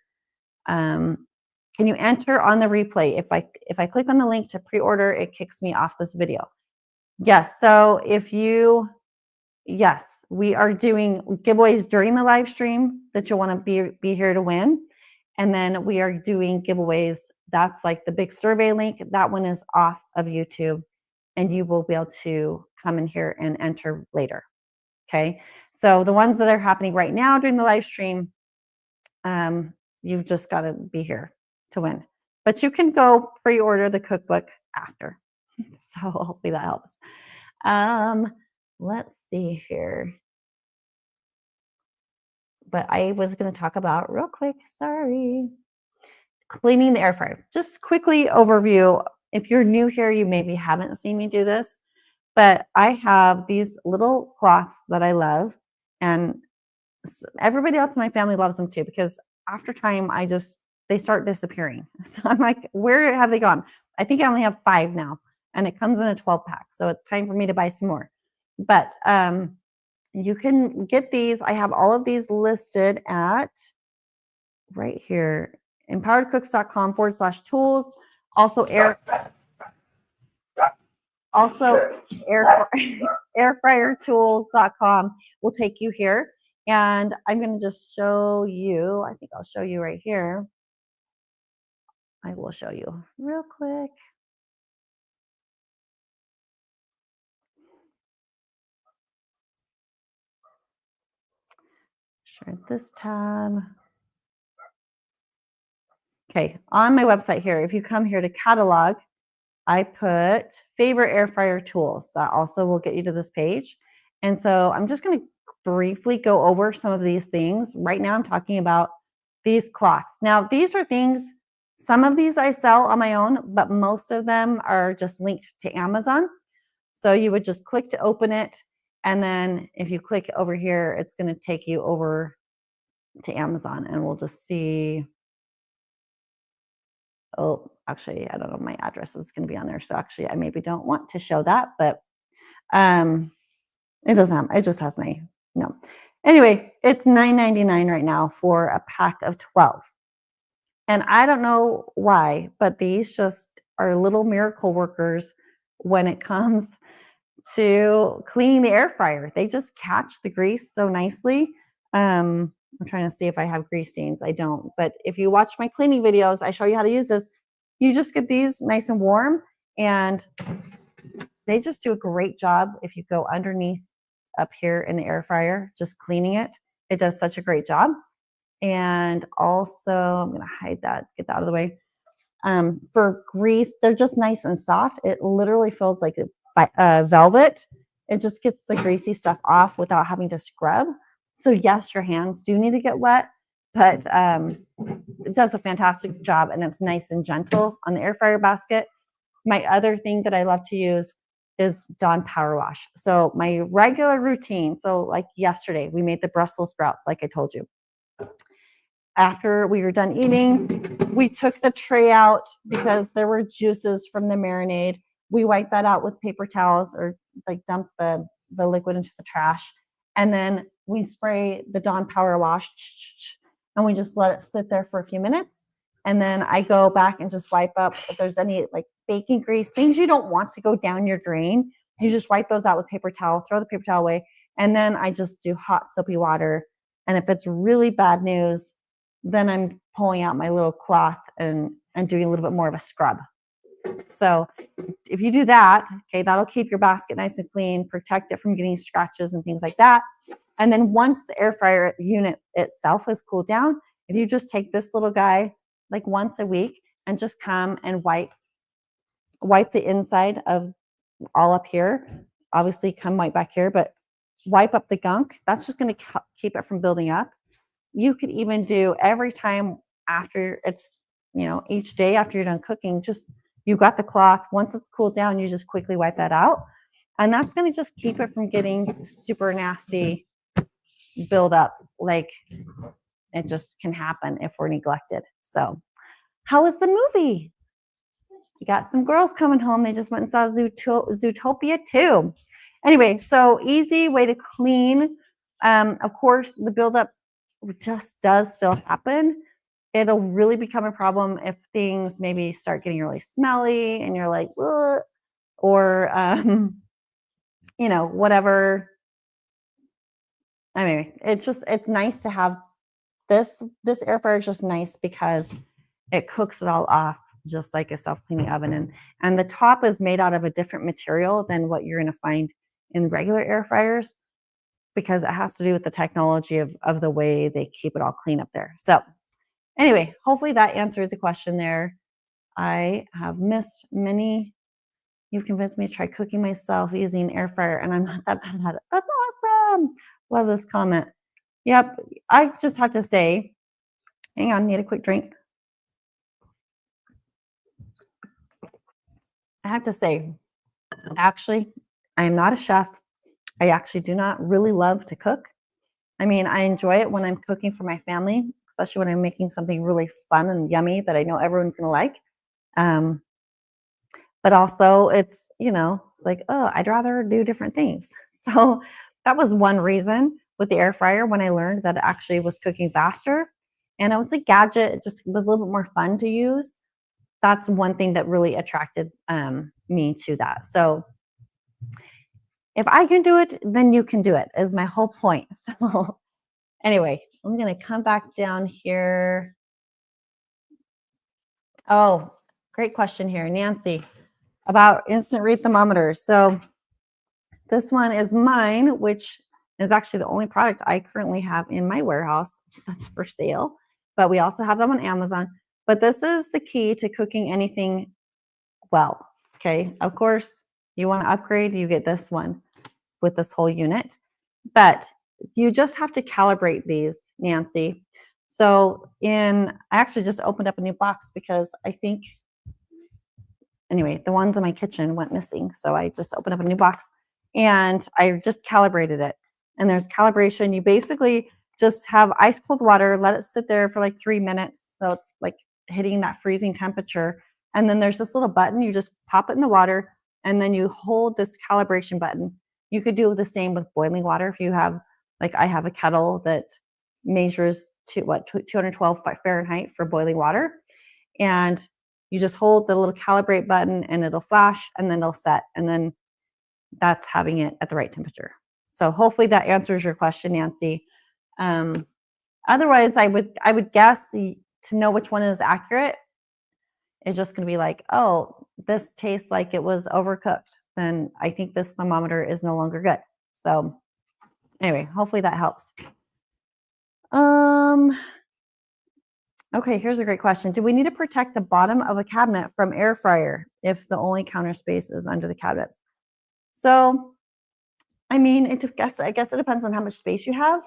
Can you enter on the replay? If I click on the link to pre-order, it kicks me off this video. Yes. So yes, we are doing giveaways during the live stream that you'll want to be here to win. And then we are doing giveaways. That's like the big survey link. That one is off of YouTube, and you will be able to come in here and enter later. Okay. So the ones that are happening right now during the live stream, you've just got to be here to win. But you can go pre-order the cookbook after. So hopefully that helps. Let's see here. But I was going to talk about real quick, sorry, cleaning the air fryer. Just quickly overview. If you're new here, you maybe haven't seen me do this, but I have these little cloths that I love, and everybody else in my family loves them too, because after time, they start disappearing. So I'm like, where have they gone? I think I only have 5 now, and it comes in a 12 pack. So it's time for me to buy some more. But you can get these. I have all of these listed at right here, empoweredcooks.com/tools. Also airfryertools.com will take you here. And I'm going to just show you, I think I'll show you right here. I will show you real quick. Share this tab. Okay, on my website here, if you come here to catalog, I put favorite air fryer tools. That also will get you to this page. And so I'm just going to briefly go over some of these things. Right now I'm talking about these cloth. Now these are things, some of these I sell on my own, but most of them are just linked to Amazon. So you would just click to open it. And then if you click over here, it's going to take you over to Amazon, and we'll just see. Oh, actually, I don't know, my address is going to be on there. So actually, I maybe don't want to show that, but it doesn't have, it just has my, no. Anyway, it's $9.99 right now for a pack of 12. And I don't know why, but these just are little miracle workers when it comes to cleaning the air fryer. They just catch the grease so nicely. I'm trying to see if I have grease stains. I don't, but if you watch my cleaning videos, I show you how to use this. You just get these nice and warm, and they just do a great job. If you go underneath up here in the air fryer, just cleaning it, it does such a great job. And also, I'm going to hide that, get that out of the way. For grease, they're just nice and soft. It literally feels like velvet. It just gets the greasy stuff off without having to scrub. So yes, your hands do need to get wet, but it does a fantastic job, and it's nice and gentle on the air fryer basket. My other thing that I love to use is Dawn Power Wash. So my regular routine, so like yesterday, we made the Brussels sprouts, like I told you. After we were done eating, we took the tray out because there were juices from the marinade. We wiped that out with paper towels, or like dump the liquid into the trash. And then we spray the Dawn Power Wash, and we just let it sit there for a few minutes. And then I go back and just wipe up if there's any like baking grease, things you don't want to go down your drain. You just wipe those out with paper towel, throw the paper towel away. And then I just do hot soapy water. And if it's really bad news, then I'm pulling out my little cloth and doing a little bit more of a scrub. So if you do that, okay, that'll keep your basket nice and clean, protect it from getting scratches and things like that. And then once the air fryer unit itself has cooled down, if you just take this little guy like once a week and just come and wipe the inside of all up here, obviously come right back here, but wipe up the gunk. That's just going to keep it from building up. You could even do every time after it's, each day after you're done cooking, just you got the cloth. Once it's cooled down, you just quickly wipe that out. And that's going to just keep it from getting super nasty build up. Like it just can happen if we're neglected. So how was the movie? We got some girls coming home. They just went and saw Zootopia 2. Anyway, so easy way to clean. Of course, the buildup just does still happen. It'll really become a problem if things maybe start getting really smelly and you're like, ugh, or, whatever. Anyway, it's nice to have this air fryer is just nice because it cooks it all off just like a self-cleaning oven. And the top is made out of a different material than what you're going to find in regular air fryers, because it has to do with the technology of the way they keep it all clean up there. So anyway, hopefully that answered the question there. I have missed many. You've convinced me to try cooking myself using an air fryer, and I'm not that bad at it. That's awesome. Love this comment. Yep, I just have to say, hang on, need a quick drink. I have to say, actually, I am not a chef. I actually do not really love to cook. I mean, I enjoy it when I'm cooking for my family, especially when I'm making something really fun and yummy that I know everyone's going to like. But also it's, like, oh, I'd rather do different things. So that was one reason with the air fryer when I learned that it actually was cooking faster. And it was a gadget. It just was a little bit more fun to use. That's one thing that really attracted me to that. So if I can do it, then you can do it, is my whole point. So anyway, I'm going to come back down here. Oh, great question here, Nancy, about instant read thermometers. So this one is mine, which It's actually the only product I currently have in my warehouse that's for sale, but we also have them on Amazon. But this is the key to cooking anything well. Okay. Of course, you want to upgrade, you get this one with this whole unit, but you just have to calibrate these, Nancy. So I actually just opened up a new box because I think, anyway, the ones in my kitchen went missing. So I just opened up a new box and I just calibrated it. And there's calibration. You basically just have ice cold water, let it sit there for like 3 minutes. So it's like hitting that freezing temperature. And then there's this little button. You just pop it in the water and then you hold this calibration button. You could do the same with boiling water. If you have, like I have a kettle that measures 212 Fahrenheit for boiling water. And you just hold the little calibrate button and it'll flash and then it'll set. And then that's having it at the right temperature. So hopefully that answers your question, Nancy. Otherwise, I would guess to know which one is accurate is just going to be like, oh, this tastes like it was overcooked. Then I think this thermometer is no longer good. So anyway, hopefully that helps. Okay, here's a great question. Do we need to protect the bottom of a cabinet from air fryer if the only counter space is under the cabinets? So, I mean, I guess it depends on how much space you have,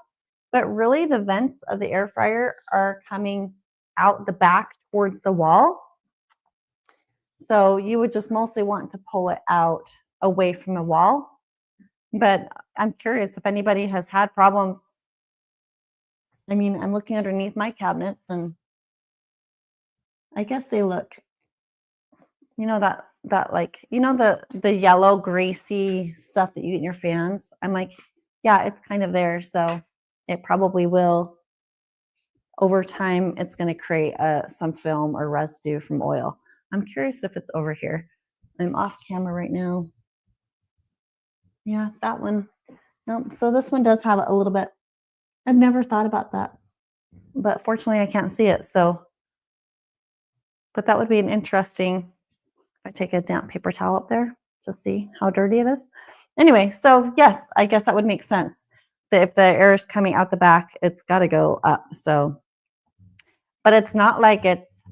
but really the vents of the air fryer are coming out the back towards the wall. So you would just mostly want to pull it out away from the wall. But I'm curious if anybody has had problems. I mean, I'm looking underneath my cabinets and I guess they look, that like, the yellow greasy stuff that you get in your fans. I'm like, yeah, it's kind of there. So it probably will, over time, it's going to create some film or residue from oil. I'm curious if it's over here. I'm off camera right now. Yeah, that one. Nope. So this one does have a little bit. I've never thought about that, but fortunately I can't see it. So, but that would be an interesting, if I take a damp paper towel up there to see how dirty it is. Anyway, so yes, I guess that would make sense. That if the air is coming out the back, it's got to go up. So, but it's not like it's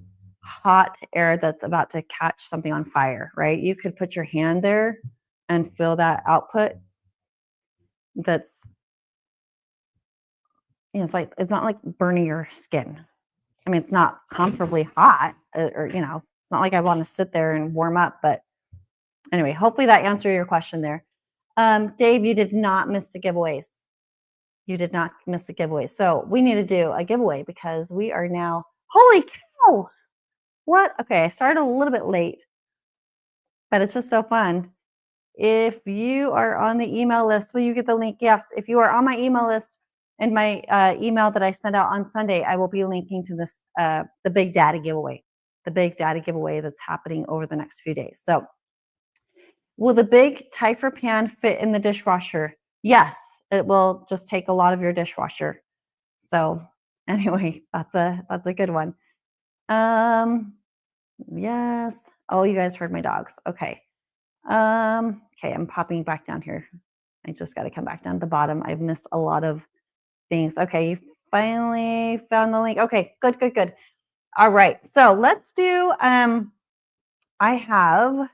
hot air that's about to catch something on fire, right? You could put your hand there and feel that output. That's, it's not like burning your skin. I mean, it's not comfortably hot, or it's not like I want to sit there and warm up. But anyway, hopefully that answered your question there. Dave, you did not miss the giveaways. You did not miss the giveaways. So we need to do a giveaway because we are now, holy cow, what? Okay, I started a little bit late, but it's just so fun. If you are on the email list, will you get the link? Yes, if you are on my email list and my email that I send out on Sunday, I will be linking to this, the Big Daddy giveaway, that's happening over the next few days. So will the big Taifer pan fit in the dishwasher? Yes, it will just take a lot of your dishwasher. So anyway, that's a good one. Yes. Oh, you guys heard my dogs. Okay. Okay, I'm popping back down here. I just got to come back down to the bottom. I've missed a lot of things. Okay, you finally found the link. Okay, good. All right, so let's do, I have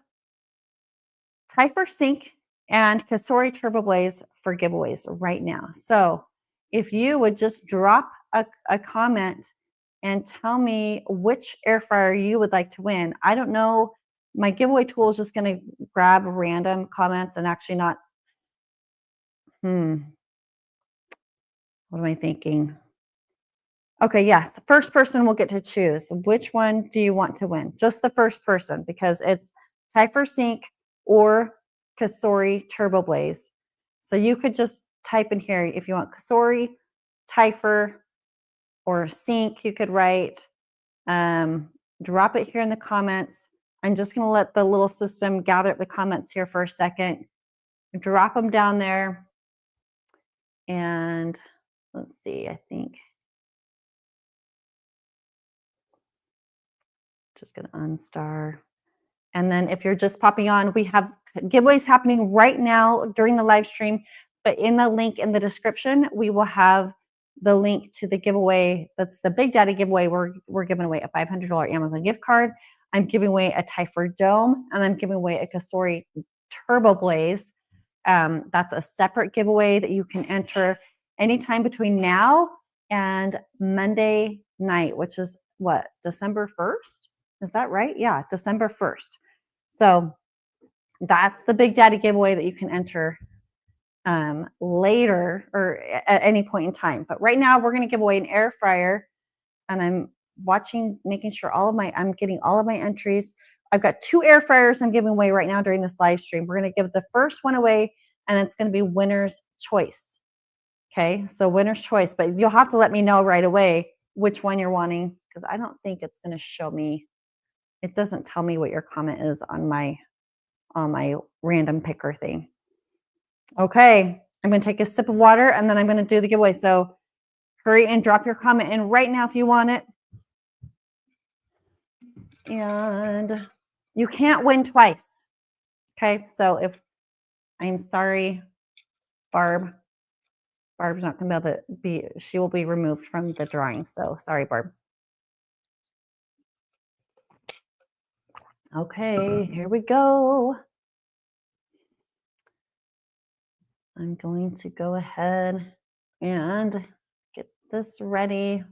Taifer Sink and Kasori Turbo Blaze for giveaways right now. So if you would just drop a comment and tell me which air fryer you would like to win. I don't know. My giveaway tool is just going to grab random comments and actually not, what am I thinking? Okay, yes, the first person will get to choose. Which one do you want to win? Just the first person, because it's Taifer Sink or Kasori Turbo Blaze. So you could just type in here if you want Kasori, Taifer, or Sink, you could write. Drop it here in the comments. I'm just going to let the little system gather up the comments here for a second. Drop them down there. And let's see, I think. Just going to unstar. And then if you're just popping on, we have giveaways happening right now during the live stream but in the link in the description, we will have the link to the giveaway. That's the Big Daddy giveaway. We're giving away a $500 Amazon gift card. I'm giving away a Typher Dome, and I'm giving away a Cosori Turbo Blaze. That's a separate giveaway that you can enter anytime between now and Monday night, which is what, December 1st? Is that right? Yeah, December 1st. So that's the Big Daddy giveaway that you can enter later or at any point in time. But right now we're going to give away an air fryer, and I'm making sure I'm getting all of my entries. I've got 2 air fryers I'm giving away right now during this live stream. We're going to give the first one away, and it's going to be winner's choice. Okay, so winner's choice, but you'll have to let me know right away which one you're wanting, because I don't think it's going to show me. It doesn't tell me what your comment is on my random picker thing. Okay, I'm going to take a sip of water, and then I'm going to do the giveaway. So hurry and drop your comment in right now if you want it. And you can't win twice. Okay, so I'm sorry, Barb's not going to be able to she will be removed from the drawing. So sorry, Barb. Okay, here we go. I'm going to go ahead and get this ready.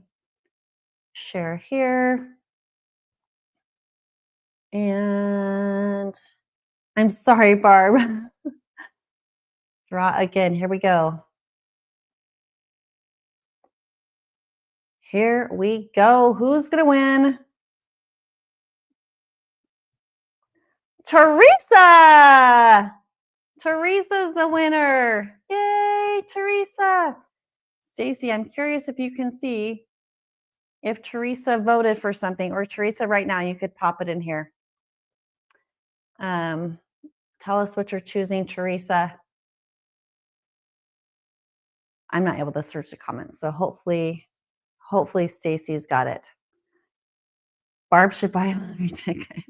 Share here. And I'm sorry, Barb. Draw again. Here we go. Here we go. Who's going to win? Teresa! Teresa's the winner. Yay, Teresa. Stacy, I'm curious if you can see if Teresa voted for something, or Teresa right now, you could pop it in here. Tell us what you're choosing, Teresa. I'm not able to search the comments, so hopefully Stacy's got it. Barb should buy a lottery ticket.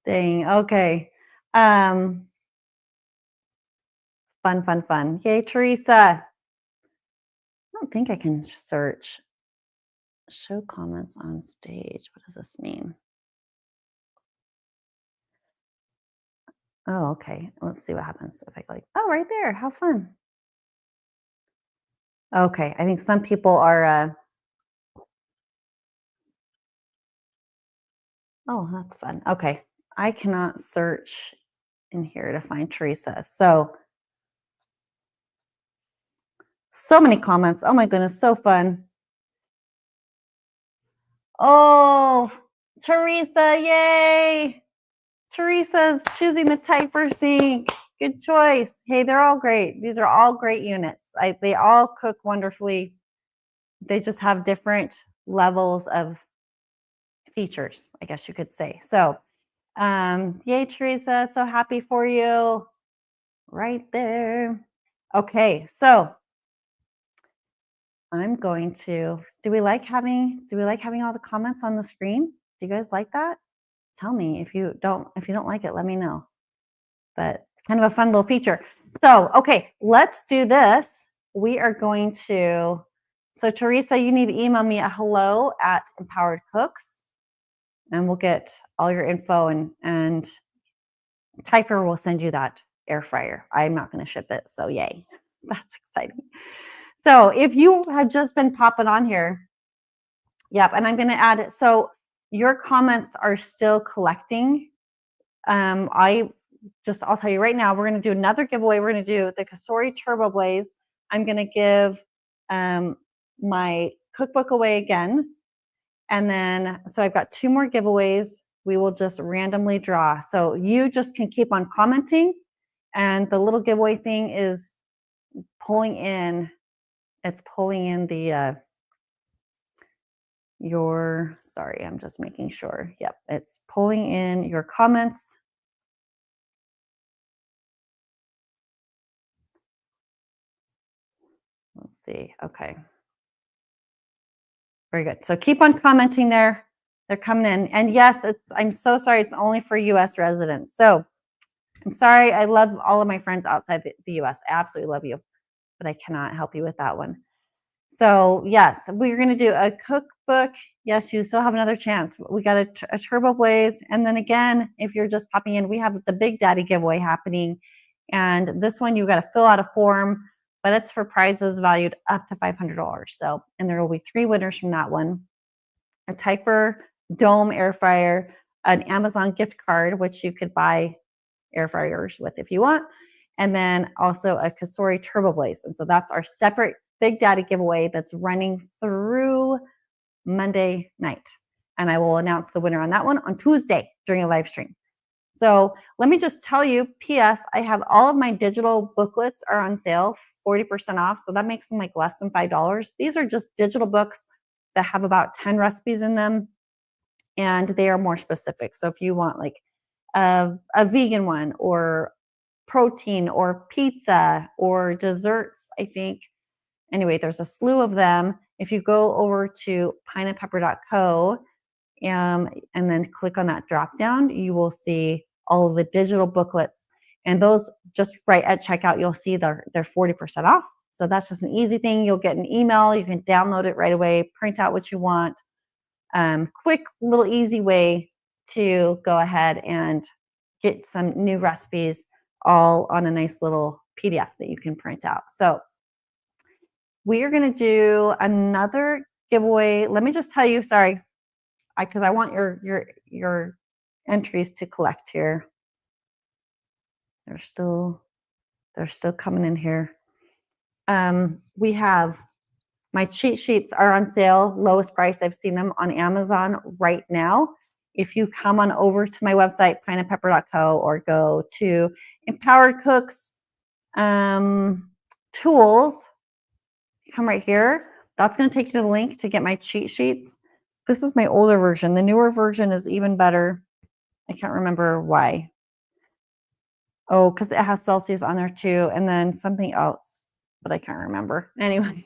Dang, okay. Fun. Yay, Teresa. I don't think I can search. Show comments on stage. What does this mean? Oh, okay. Let's see what happens if I like, oh, right there. How fun. Okay, I think some people are, oh, that's fun. Okay, I cannot search in here to find Teresa. So many comments. Oh my goodness, so fun. Oh, Teresa, yay. Teresa's choosing the Typher Sync. Good choice. Hey, they're all great. These are all great units. They all cook wonderfully. They just have different levels of features, I guess you could say. So, yay, Teresa. So happy for you. Right there. Okay, so I'm going to, do we like having all the comments on the screen? Do you guys like that? Tell me if you don't like it, let me know. But it's kind of a fun little feature. So, okay, let's do this. We are going to, so Teresa, you need to email me at hello@empoweredcooks, and we'll get all your info, and Typher will send you that air fryer. I'm not going to ship it, so yay. That's exciting. So if you have just been popping on here, yep, and I'm going to add it. So your comments are still collecting. I'll tell you right now, we're going to do another giveaway. We're going to do the Cosori Turbo Blaze. I'm going to give my cookbook away again. And then, so I've got 2 more giveaways. We will just randomly draw. So you just can keep on commenting. And the little giveaway thing is pulling in, it's pulling in the, sorry, I'm just making sure. Yep, it's pulling in your comments. Let's see. Okay. Very good. So keep on commenting there. They're coming in. And yes, I'm so sorry. It's only for US residents. So I'm sorry. I love all of my friends outside the US. I absolutely love you, but I cannot help you with that one. So yes, we're going to do a cookbook. Yes, you still have another chance. We got a Turbo Blaze. And then again, if you're just popping in, we have the Big Daddy giveaway happening. And this one, you got to fill out a form, but it's for prizes valued up to $500. So, and there will be 3 winners from that one. A Typer Dome air fryer, an Amazon gift card, which you could buy air fryers with if you want, and then also a Kasori Turbo Blaze. And so that's our separate Big Daddy giveaway that's running through Monday night. And I will announce the winner on that one on Tuesday during a live stream. So let me just tell you, PS, I have all of my digital booklets are on sale, 40% off. So that makes them like less than $5. These are just digital books that have about 10 recipes in them, and they are more specific. So if you want like a vegan one or protein or pizza or desserts, I think. Anyway, there's a slew of them. If you go over to pineandpepper.co and then click on that drop down, you will see all of the digital booklets. And those just right at checkout, you'll see they're 40% off. So that's just an easy thing. You'll get an email. You can download it right away, print out what you want. Quick, little easy way to go ahead and get some new recipes all on a nice little PDF that you can print out. So we are going to do another giveaway. Let me just tell you, sorry, because I want your entries to collect here. They're still coming in here. We have my cheat sheets are on sale, lowest price. I've seen them on Amazon right now. If you come on over to my website, pineandpepper.co, or go to Empowered Cooks Tools, come right here. That's going to take you to the link to get my cheat sheets. This is my older version. The newer version is even better. I can't remember why. Oh, because it has Celsius on there too, and then something else, but I can't remember. Anyway.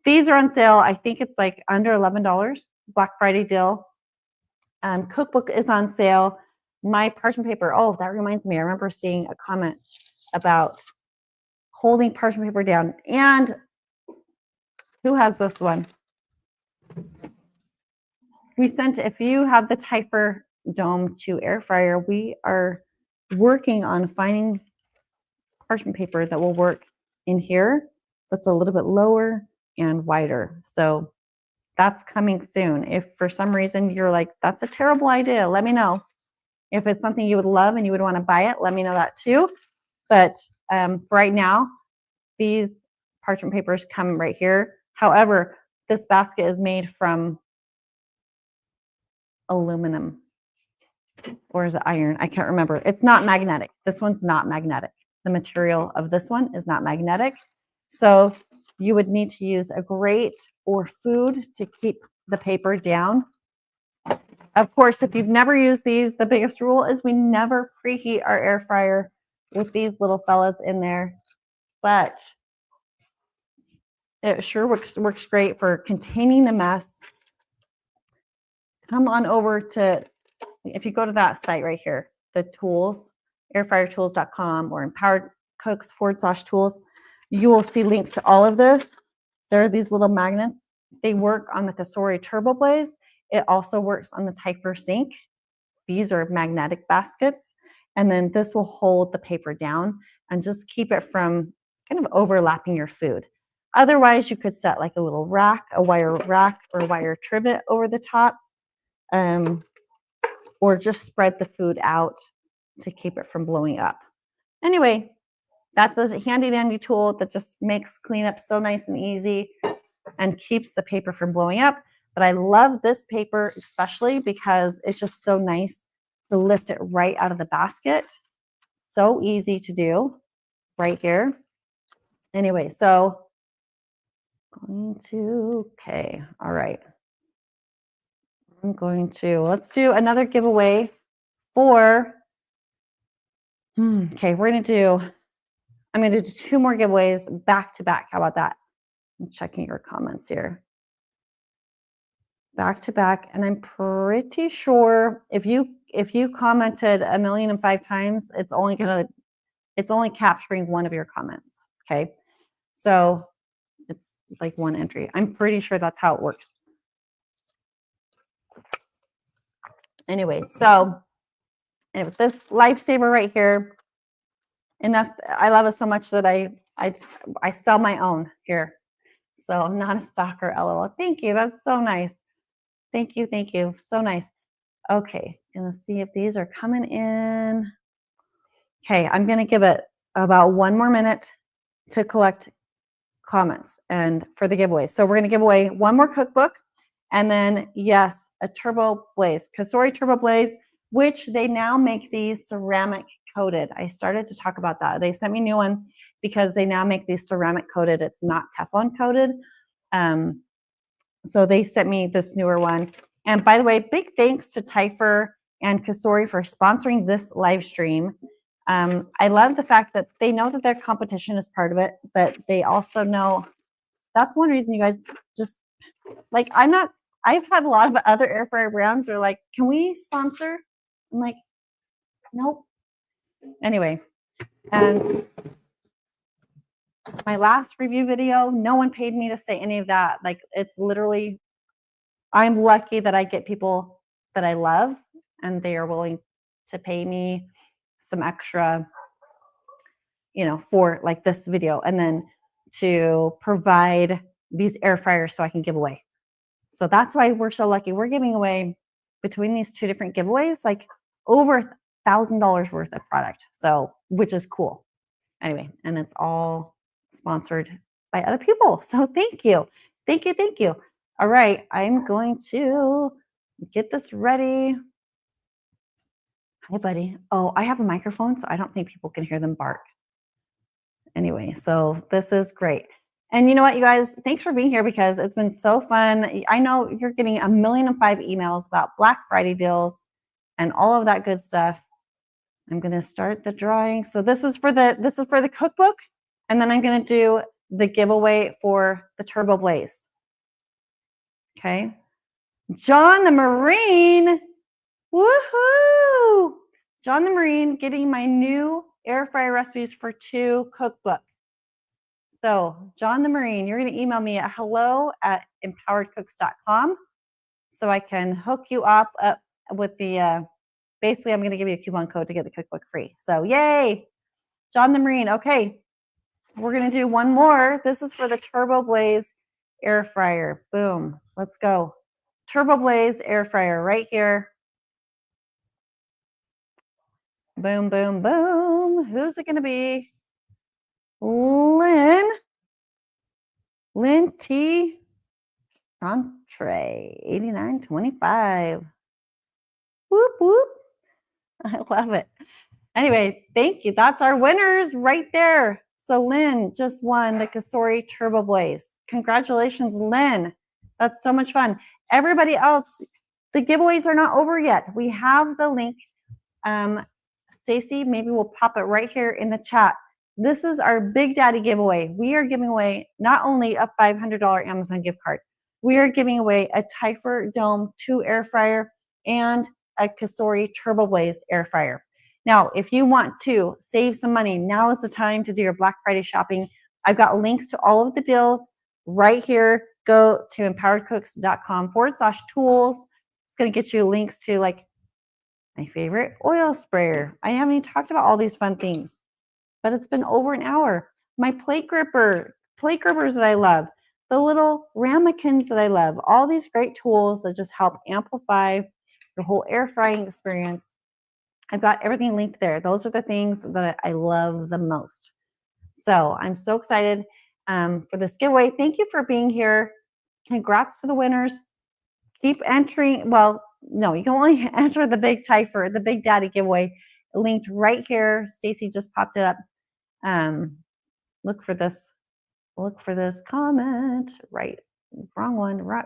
These are on sale. I think it's like under $11, Black Friday deal. Cookbook is on sale. My parchment paper. Oh, that reminds me. I remember seeing a comment about holding parchment paper down. And who has this one? We sent, if you have the Typer Dome 2 air fryer, we are working on finding parchment paper that will work in here. That's a little bit lower and wider. So that's coming soon. If for some reason you're like, that's a terrible idea, let me know. If it's something you would love and you would want to buy it, let me know that too. But right now, these parchment papers come right here. However, this basket is made from aluminum, or is it iron? I can't remember. It's not magnetic. This one's not magnetic. The material of this one is not magnetic. So you would need to use a grate or food to keep the paper down. Of course, if you've never used these, the biggest rule is we never preheat our air fryer with these little fellas in there. But it sure works great for containing the mess. Come on over to, if you go to that site right here, the tools, airfryertools.com or empoweredcooks/tools, you will see links to all of this. There are these little magnets. They work on the Kasori Turbo Blaze. It also works on the Typer sink. These are magnetic baskets. And then this will hold the paper down and just keep it from kind of overlapping your food. Otherwise, you could set like a little rack, a wire rack or wire trivet over the top, or just spread the food out to keep it from blowing up. Anyway, that's a handy dandy tool that just makes cleanup so nice and easy and keeps the paper from blowing up. But I love this paper especially because it's just so nice to lift it right out of the basket. So easy to do right here. Anyway, so okay, all right. Let's do another giveaway for, okay, I'm going to do 2 more giveaways back to back. How about that? I'm checking your comments here. Back to back. And I'm pretty sure if you if you commented 1,000,005 times, it's only capturing one of your comments. Okay. So it's like one entry. I'm pretty sure that's how it works. Anyway, so anyway, this lifesaver right here, enough. I love it so much that I sell my own here. So I'm not a stalker, LOL. Thank you. That's so nice. Thank you. Thank you. So nice. Okay, gonna see if these are coming in. Okay, I'm gonna give it about 1 more minute to collect comments and for the giveaway. So we're gonna give away 1 more cookbook, and then yes, a Turbo Blaze, Kasori Turbo Blaze, which they now make these ceramic coated. I started to talk about that. They sent me a new one because they now make these ceramic coated. It's not Teflon coated. So they sent me this newer one. And by the way, big thanks to Typher and Kasori for sponsoring this live stream. I love the fact that they know that their competition is part of it, but they also know that's one reason you guys just like, I've had a lot of other air fryer brands are like, can we sponsor? I'm like, nope. Anyway, and my last review video, no one paid me to say any of that. Like, it's literally, I'm lucky that I get people that I love and they are willing to pay me some extra, for like this video, and then to provide these air fryers so I can give away. So that's why we're so lucky. We're giving away between these 2 different giveaways, like over $1,000 worth of product. So, which is cool. Anyway, and it's all sponsored by other people. So thank you. Thank you. Thank you. All right. I'm going to get this ready. Hi, buddy. Oh, I have a microphone, so I don't think people can hear them bark. Anyway, so this is great. And you know what, you guys, thanks for being here because it's been so fun. I know you're getting 1,000,005 emails about Black Friday deals and all of that good stuff. I'm going to start the drawing. So this is for the cookbook, and then I'm going to do the giveaway for the Turbo Blaze. Okay. John the Marine. Woohoo! John the Marine getting my new air fryer recipes for 2 cookbook. So John the Marine, you're going to email me at hello@empoweredcooks.com so I can hook you up with the, basically I'm going to give you a coupon code to get the cookbook free. So yay, John the Marine. Okay, we're going to do 1 more. This is for the Turbo Blaze air fryer. Boom, let's go. Turbo Blaze air fryer right here. Boom, boom, boom. Who's it going to be? Lynn T. Entree, 89.25. Whoop, whoop. I love it. Anyway, thank you. That's our winners right there. So Lynn just won the Kasori Turbo Blaze. Congratulations, Lynn. That's so much fun. Everybody else, the giveaways are not over yet. We have the link. Stacy, maybe we'll pop it right here in the chat. This is our Big Daddy giveaway. We are giving away not only a $500 Amazon gift card, we are giving away a Typher Dome 2 air fryer and a Kasori Turbo Blaze air fryer. Now, if you want to save some money, now is the time to do your Black Friday shopping. I've got links to all of the deals right here. Go to empoweredcooks.com/tools. It's going to get you links to like my favorite oil sprayer. I haven't even talked about all these fun things, but it's been over an hour. My plate grippers that I love, the little ramekins that I love, all these great tools that just help amplify your whole air frying experience. I've got everything linked there. Those are the things that I love the most. So I'm so excited for this giveaway. Thank you for being here. Congrats to the winners. Keep entering. Well, no, you can only enter the Big Typher, the Big Daddy giveaway, linked right here. Stacy just popped it up. Look for this comment. Right, wrong one. Your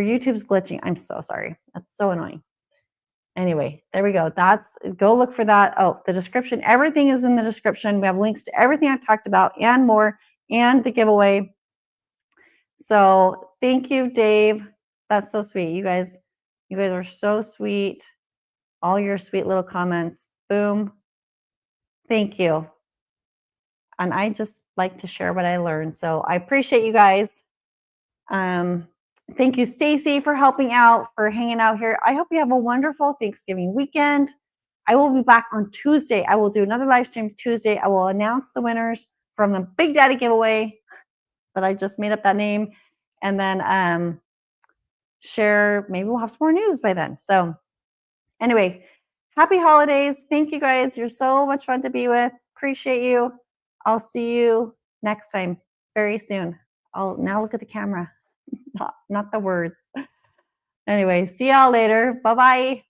YouTube's glitching. I'm so sorry. That's so annoying. Anyway, there we go. Go look for that. Oh, the description. Everything is in the description. We have links to everything I've talked about and more, and the giveaway. So thank you, Dave. That's so sweet. You guys You guys are so sweet. All your sweet little comments. Boom. Thank you. And I just like to share what I learned. So I appreciate you guys. Thank you, Stacy, for helping out, for hanging out here. I hope you have a wonderful Thanksgiving weekend. I will be back on Tuesday. I will do another live stream Tuesday. I will announce the winners from the Big Daddy giveaway, but I just made up that name. And then share, maybe we'll have some more news by then. So anyway, happy holidays. Thank you guys. You're so much fun to be with. Appreciate you. I'll see you next time very soon. I'll now look at the camera, not the words. Anyway, see y'all later. Bye-bye.